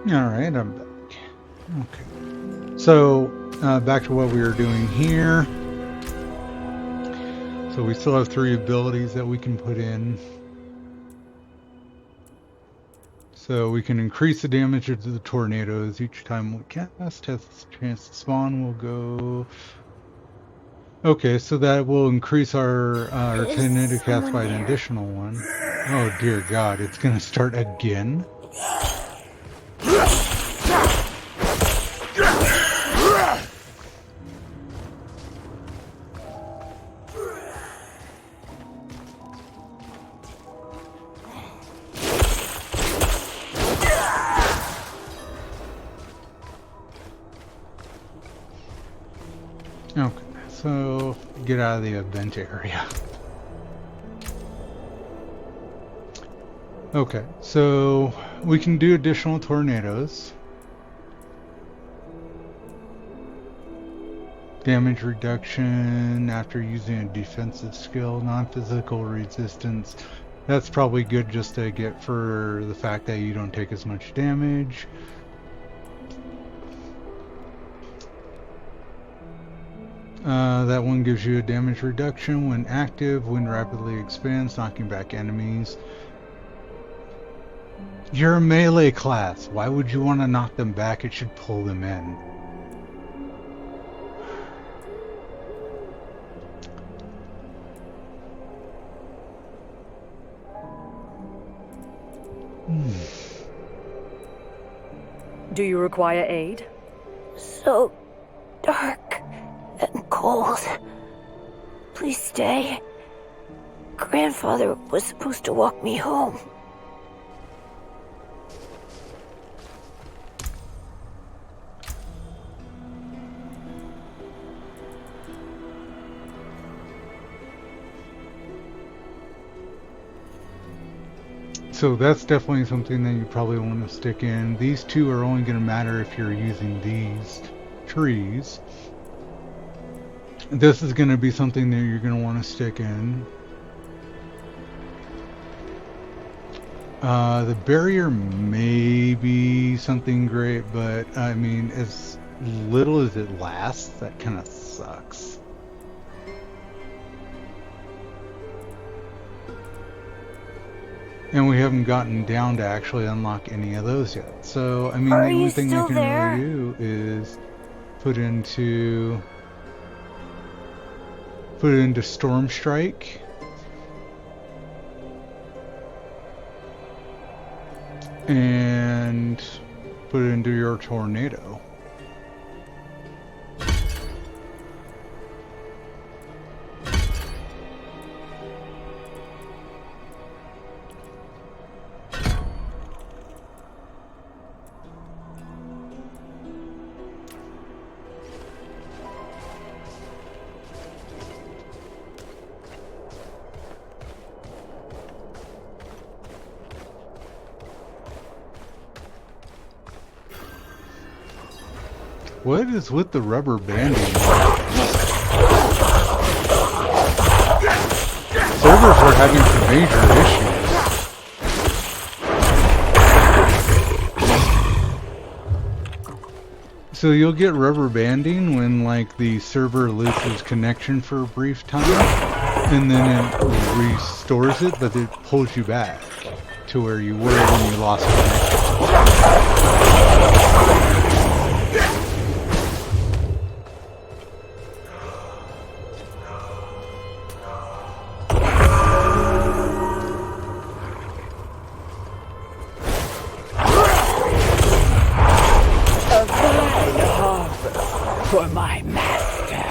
Alright, I'm back. Okay. So, back to what we were doing here. So we still have 3 abilities that we can put in. So we can increase the damage of the tornadoes each time we cast. Test chance to spawn will go... Okay, so that will increase our tornado cast by an additional 1. Oh dear God, it's gonna start again? Okay, so get out of the event area. Okay, so we can do additional tornadoes. Damage reduction after using a defensive skill, non-physical resistance. That's probably good just to get for the fact that you don't take as much damage. That one gives you a damage reduction when active, wind rapidly expands, knocking back enemies. You're a melee class. Why would you want to knock them back? It should pull them in. Do you require aid? So dark and cold. Please stay. Grandfather was supposed to walk me home. So that's definitely something that you probably want to stick in. These 2 are only going to matter if you're using these trees. This is going to be something that you're going to want to stick in. The barrier may be something great, but I mean, as little as it lasts, that kind of sucks. And we haven't gotten down to actually unlock any of those yet. So, I mean, the only thing you can really do is put into Storm Strike. And put it into your tornado. What is with the rubber banding? Servers are having some major issues. So you'll get rubber banding when like the server loses connection for a brief time, and then it restores it, but it pulls you back to where you were when you lost connection. For my master.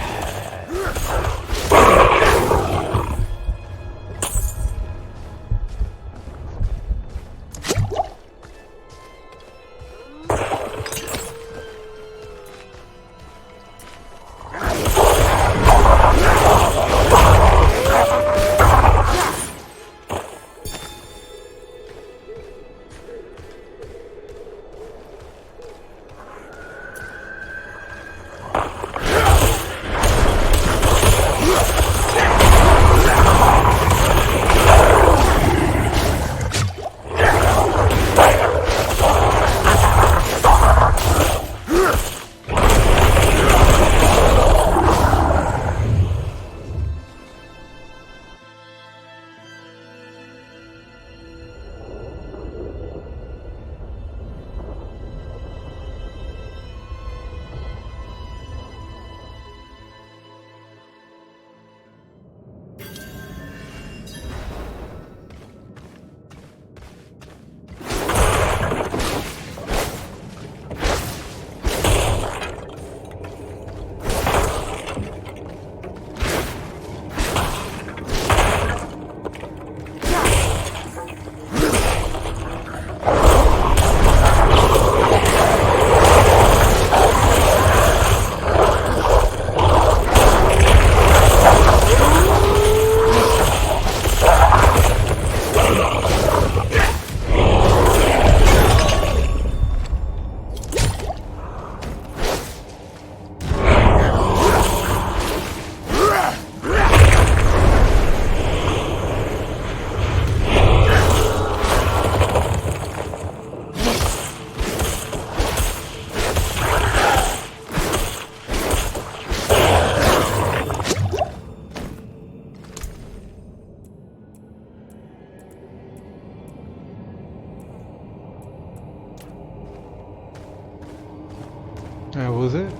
Was it?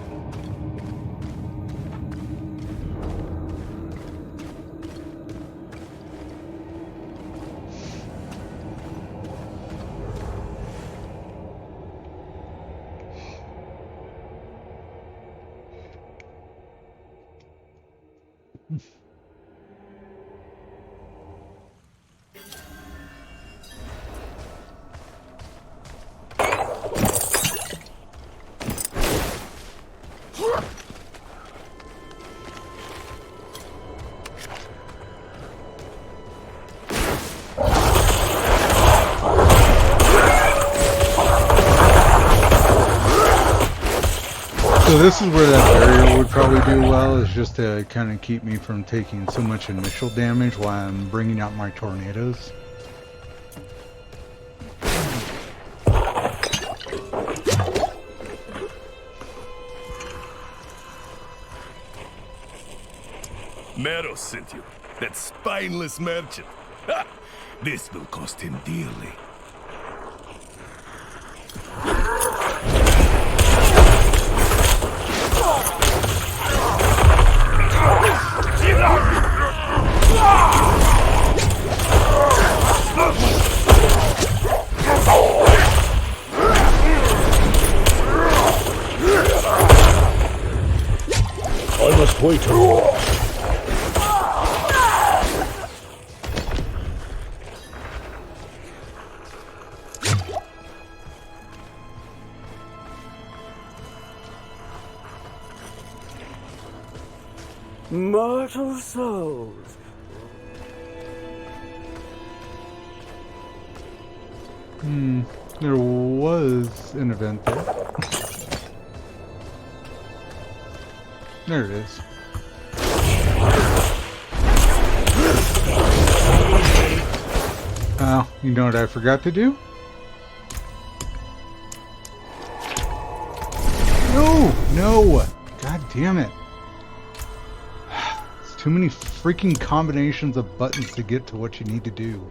So this is where that barrier would probably do well, is just to kind of keep me from taking so much initial damage while I'm bringing out my tornadoes. Meros sent you. That spineless merchant. Ha! This will cost him dearly. I must wait a while. Mortal souls. There was an event there. There it is. Oh, you know what I forgot to do? No! No! God damn it. It's too many freaking combinations of buttons to get to what you need to do.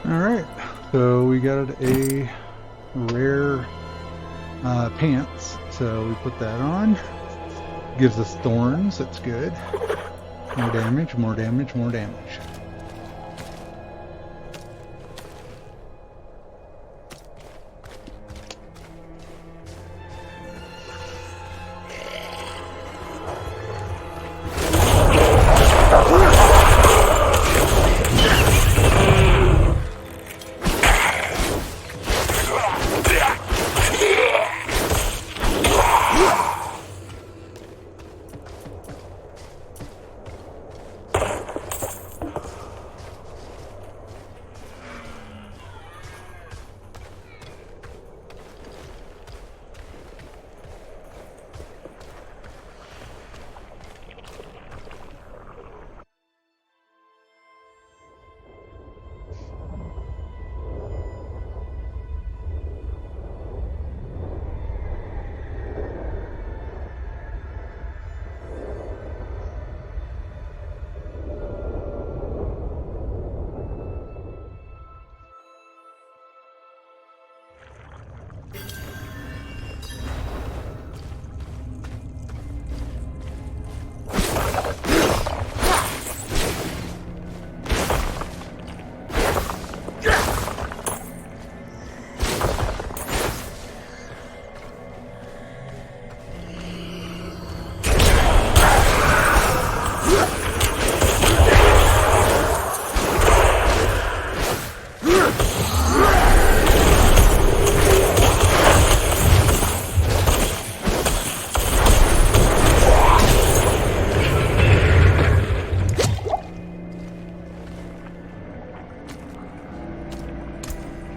Alright, so we got a rare pants, so we put that on. Gives us thorns, that's good. More damage, more damage, more damage.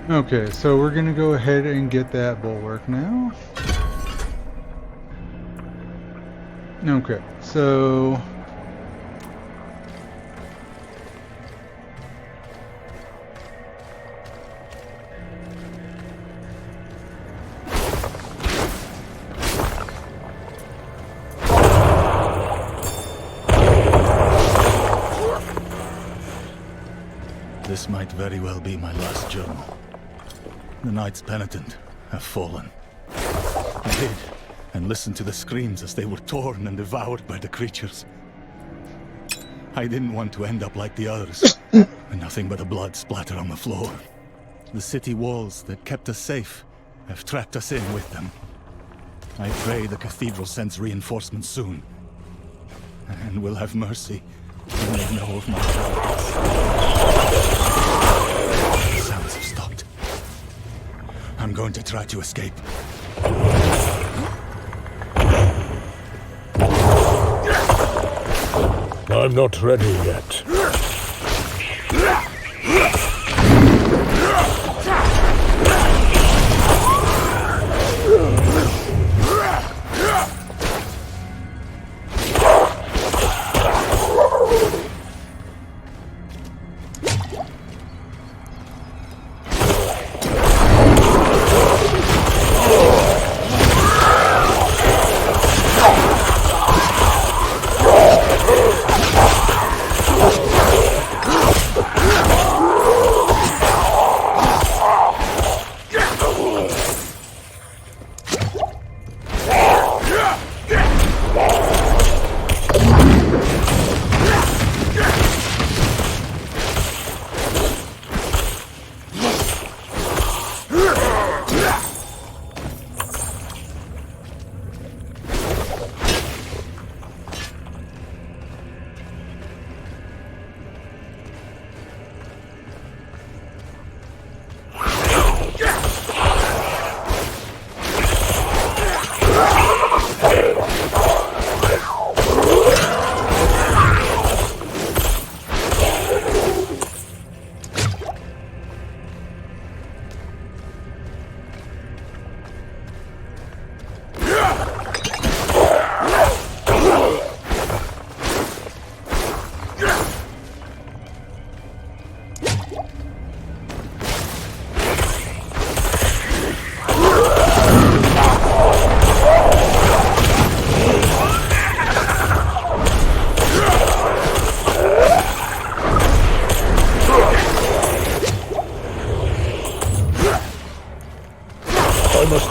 Okay, so we're gonna go ahead and get that bulwark now. Okay, so this might very well be my last journal. The Knights Penitent have fallen. I hid and listened to the screams as they were torn and devoured by the creatures. I didn't want to end up like the others, with nothing but the blood splatter on the floor. The city walls that kept us safe have trapped us in with them. I pray the cathedral sends reinforcements soon, and will have mercy when they know of my cowardice. The sounds have stopped. I'm going to try to escape. I'm not ready yet.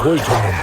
wait a moment.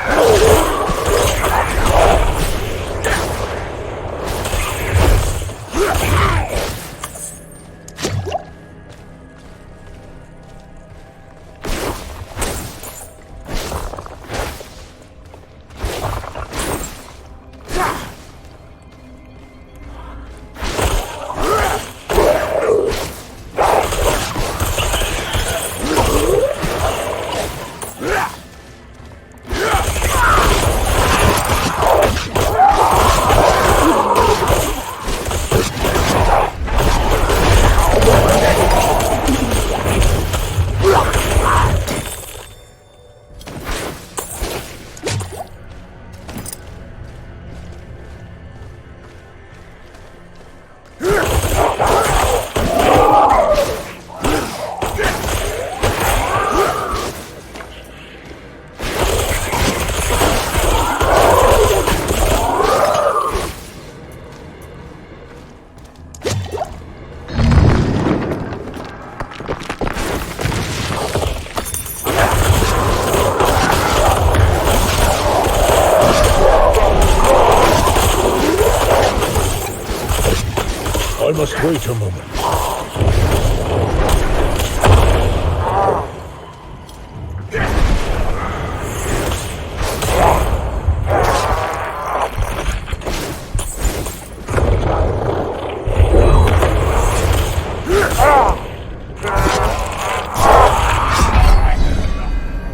I must wait a moment.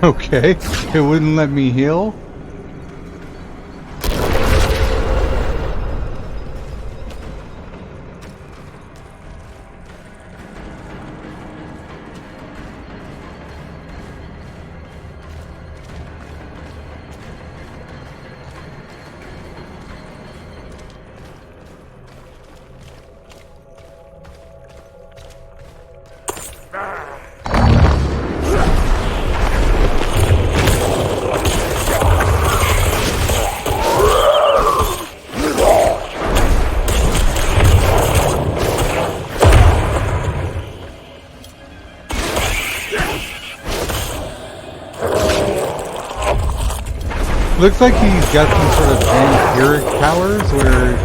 Okay, it wouldn't let me heal? Looks like he's got some sort of vampiric powers where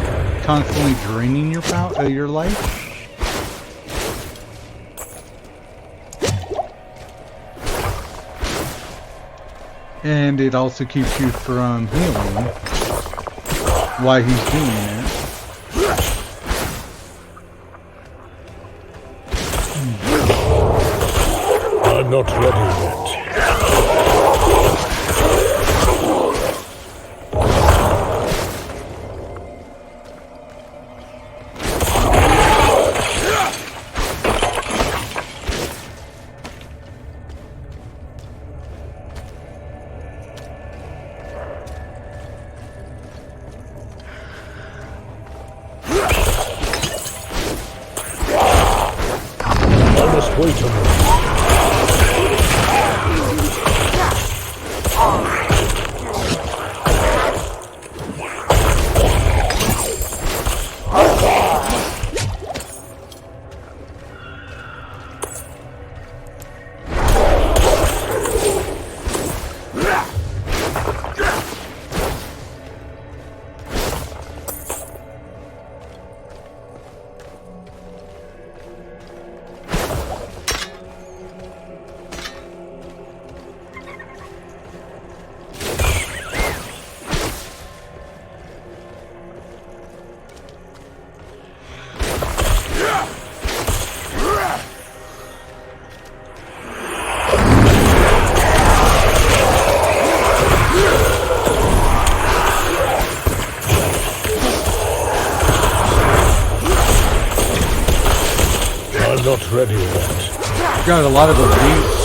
constantly draining your life. And it also keeps you from healing while he's doing it. I'm not ready yet. Wait a minute. Not ready yet. Got a lot of elite.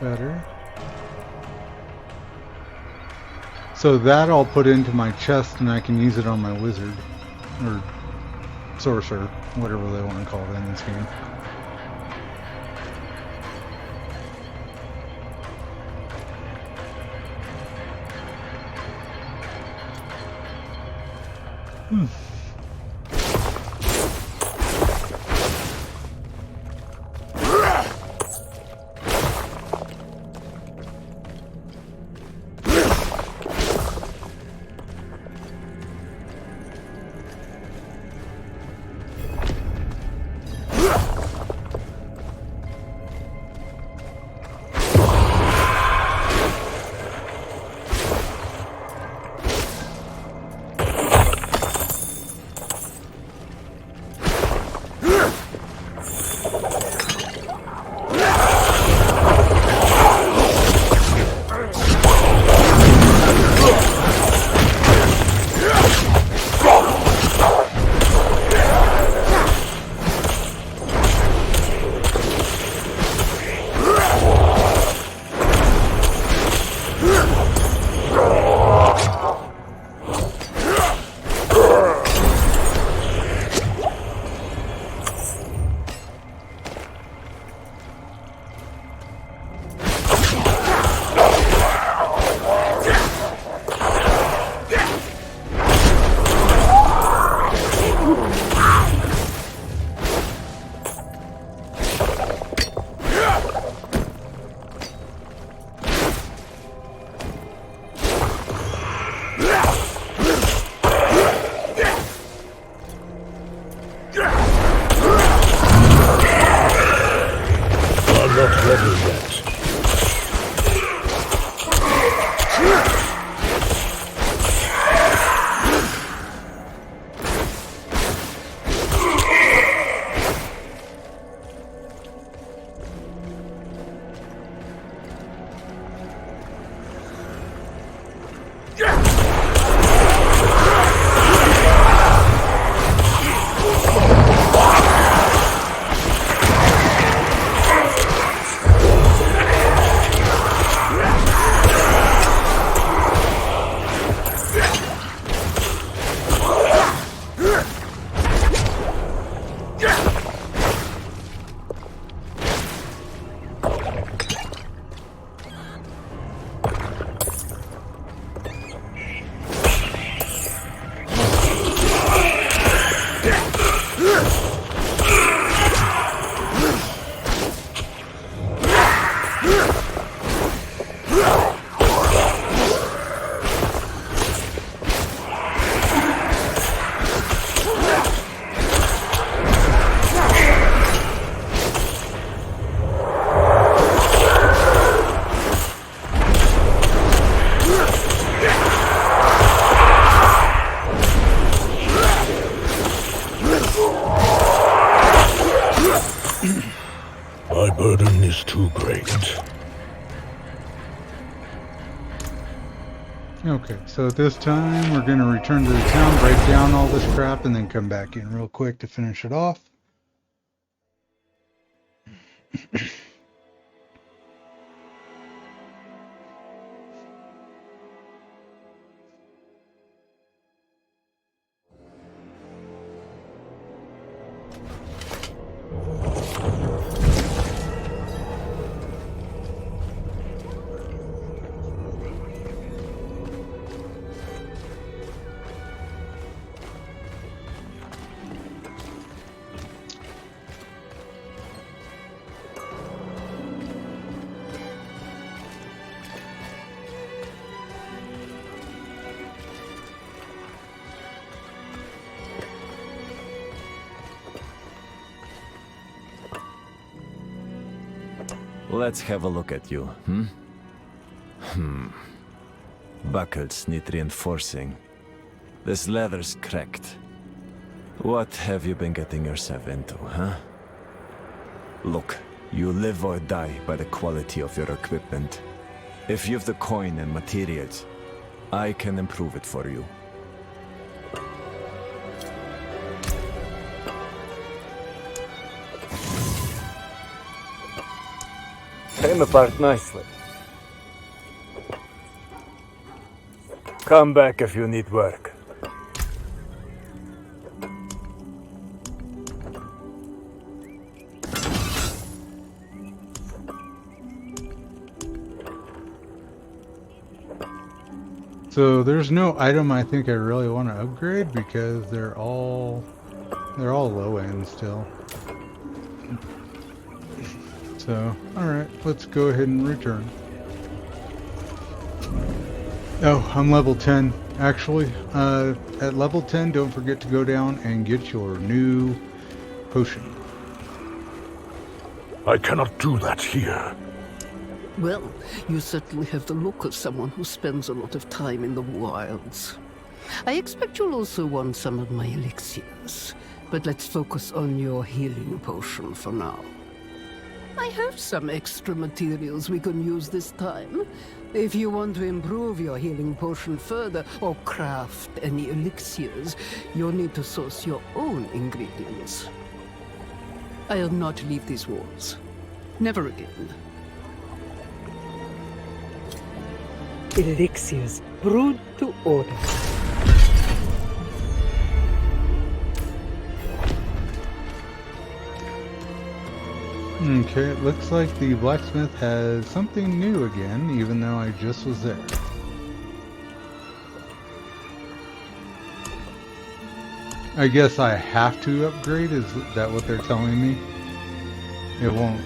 Better. So that I'll put into my chest and I can use it on my wizard. Or sorcerer, whatever they want to call it in this game. My burden is too great. Okay, so at this time, we're going to return to the town, break down all this crap, and then come back in real quick to finish it off. Let's have a look at you, Buckles need reinforcing. This leather's cracked. What have you been getting yourself into, huh? Look, you live or die by the quality of your equipment. If you've the coin and materials, I can improve it for you. Came apart nicely. Come back if you need work. So there's no item I think I really want to upgrade because they're all low end still. So, alright, let's go ahead and return. Oh, I'm level 10, actually. At level 10, don't forget to go down and get your new potion. I cannot do that here. Well, you certainly have the look of someone who spends a lot of time in the wilds. I expect you'll also want some of my elixirs, but let's focus on your healing potion for now. I have some extra materials we can use this time. If you want to improve your healing potion further or craft any elixirs, you'll need to source your own ingredients. I'll not leave these walls. Never again. Elixirs brewed to order. Okay, it looks like the blacksmith has something new again, even though I just was there. I guess I have to upgrade, is that what they're telling me? It won't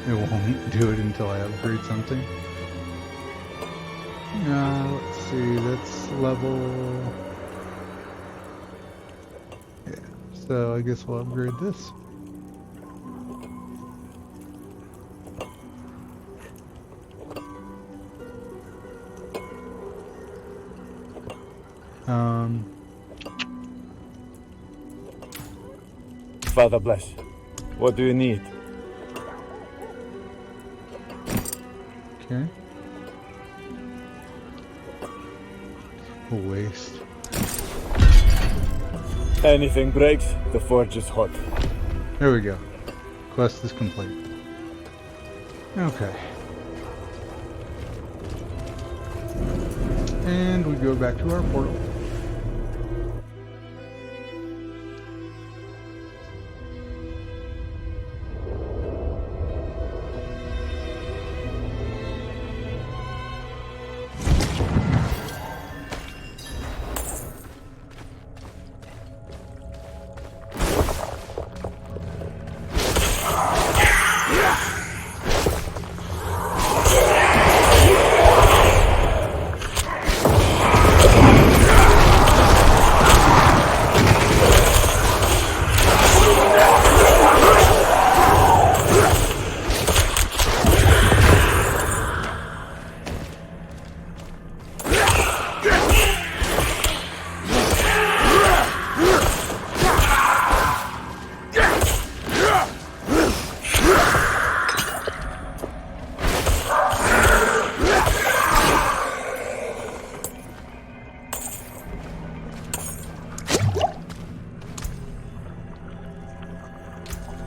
do it until I upgrade something. Let's see, that's level... Yeah, so I guess we'll upgrade this. Father bless. What do you need? Okay. Waste. Anything breaks, the forge is hot. There we go. Quest is complete. Okay. And we go back to our portal.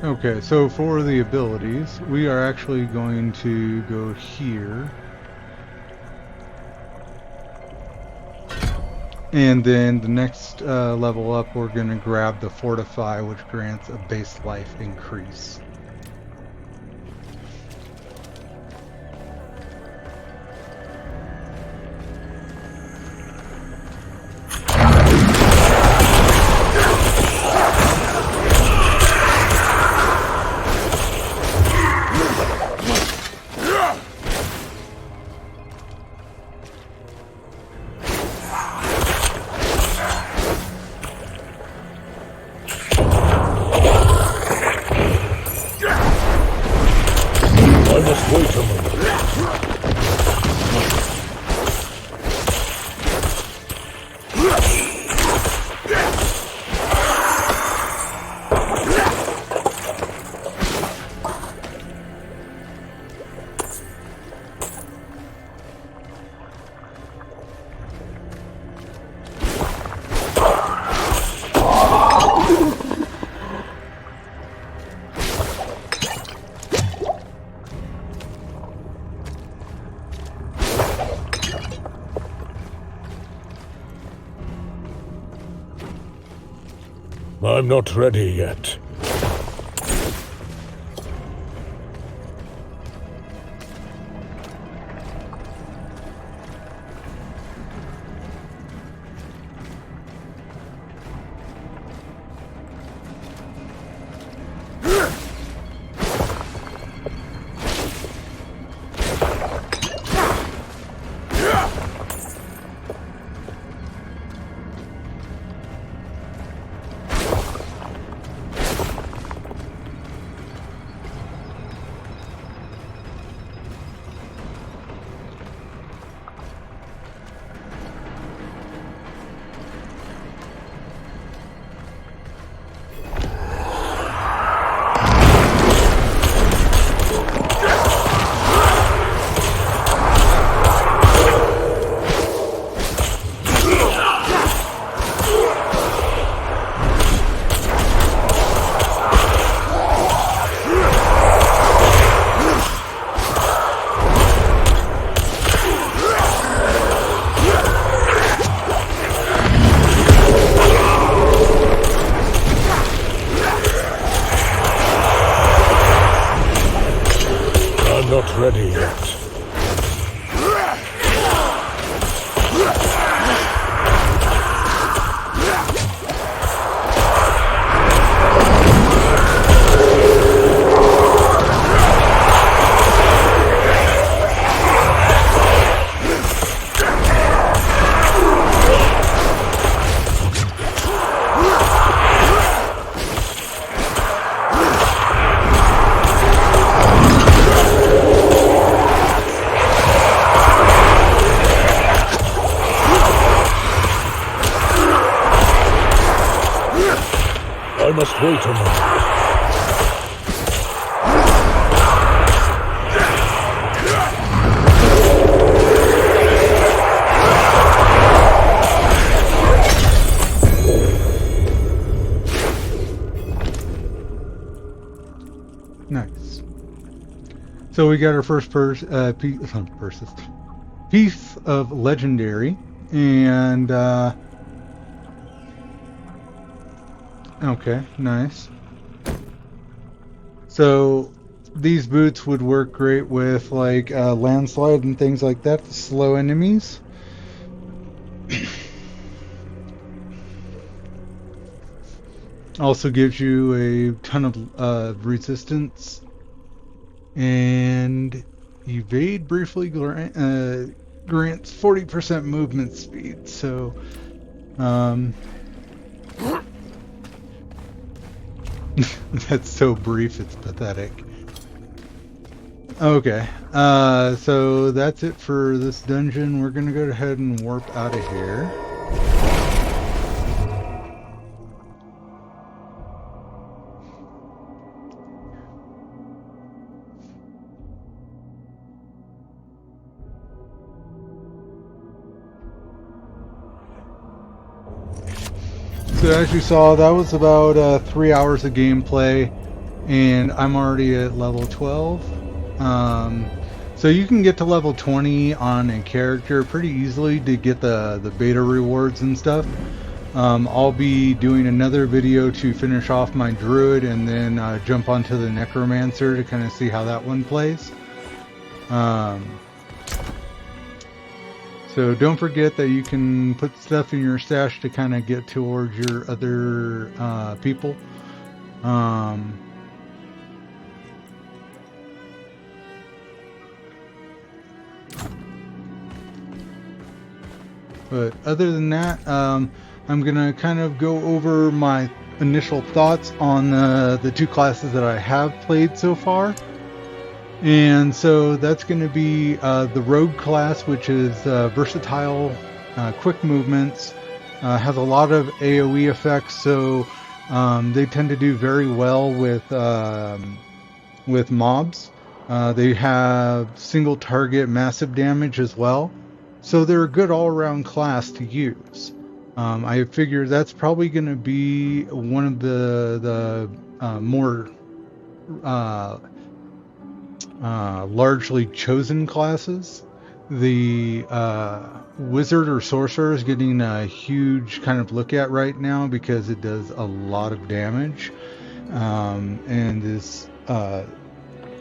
Okay, so for the abilities, we are actually going to go here. And then the next level up, we're going to grab the Fortify, which grants a base life increase. I'm not ready yet. I'm not ready yet. I must wait a moment. Nice. So we got our first piece of legendary, and okay, nice. So these boots would work great with like landslide and things like that to slow enemies. Also gives you a ton of resistance, and evade briefly grants 40% movement speed. So that's so brief, it's pathetic. Okay, so that's it for this dungeon. We're gonna go ahead and warp out of here. So as you saw, that was about 3 hours of gameplay, and I'm already at level 12. So you can get to level 20 on a character pretty easily to get the beta rewards and stuff. I'll be doing another video to finish off my druid and then jump onto the necromancer to kind of see how that one plays. So don't forget that you can put stuff in your stash to kind of get towards your other people. But other than that, I'm going to kind of go over my initial thoughts on the two classes that I have played so far. And so that's going to be the rogue class, which is versatile, quick movements, has a lot of AoE effects, so they tend to do very well with mobs. They have single target massive damage as well, so they're a good all-around class to use. I figure that's probably going to be one of the more largely chosen classes. The wizard or sorcerer is getting a huge kind of look at right now because it does a lot of damage, and is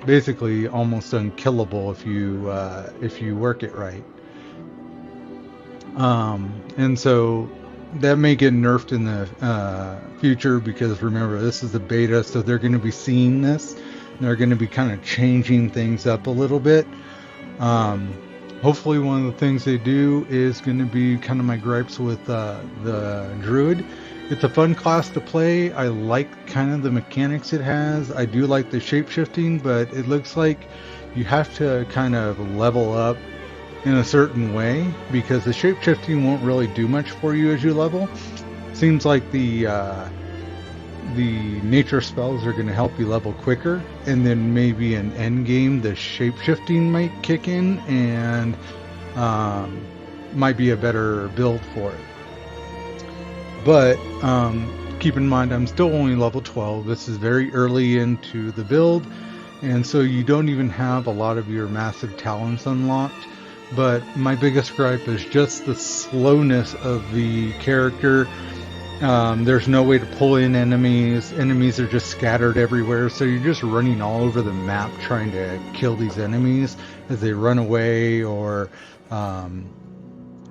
basically almost unkillable if you work it right. And so that may get nerfed in the future, because remember, this is the beta, so they're going to be seeing this. They're going to be kind of changing things up a little bit. Hopefully one of the things they do is going to be kind of my gripes with the druid. It's a fun class to play. I like kind of the mechanics it has. I do like the shape-shifting, but it looks like you have to kind of level up in a certain way, because the shape-shifting won't really do much for you as you level. Seems like the nature spells are going to help you level quicker, and then maybe in end game the shape-shifting might kick in and might be a better build for it. But keep in mind, I'm still only level 12. This is very early into the build, and so you don't even have a lot of your massive talents unlocked. But my biggest gripe is just the slowness of the character. There's no way to pull in enemies. Enemies are just scattered everywhere, so you're just running all over the map trying to kill these enemies as they run away, or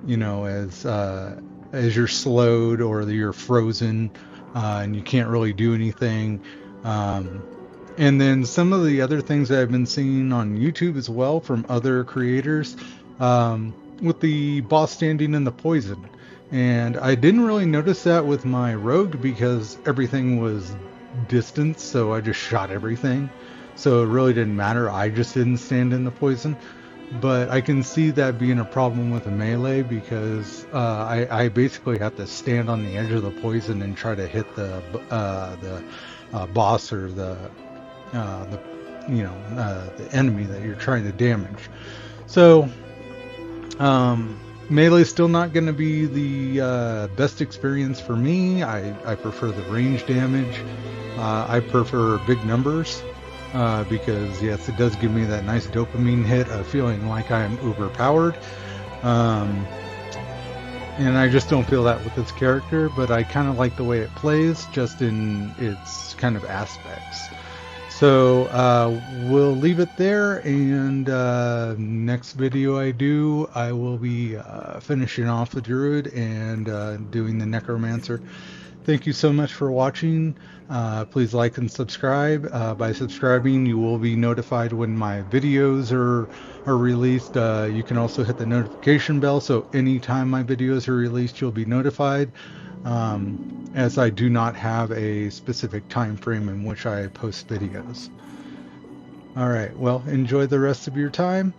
you know, as you're slowed or you're frozen, and you can't really do anything. And then some of the other things that I've been seeing on YouTube as well from other creators, with the boss standing in the poison. And I didn't really notice that with my rogue because everything was distance, so I just shot everything. So it really didn't matter. I just didn't stand in the poison. But I can see that being a problem with a melee because I basically have to stand on the edge of the poison and try to hit the boss or the enemy that you're trying to damage. So melee is still not going to be the best experience for me. I prefer the range damage. I prefer big numbers because yes, it does give me that nice dopamine hit of feeling like I am uber powered. And I just don't feel that with this character, but I kind of like the way it plays just in its kind of aspects. So we'll leave it there, and next video I do, I will be finishing off the druid and doing the necromancer. Thank you so much for watching. Please like and subscribe. By subscribing, you will be notified when my videos are released. You can also hit the notification bell, so anytime my videos are released, you'll be notified. As I do not have a specific time frame in which I post videos. Alright, well, enjoy the rest of your time.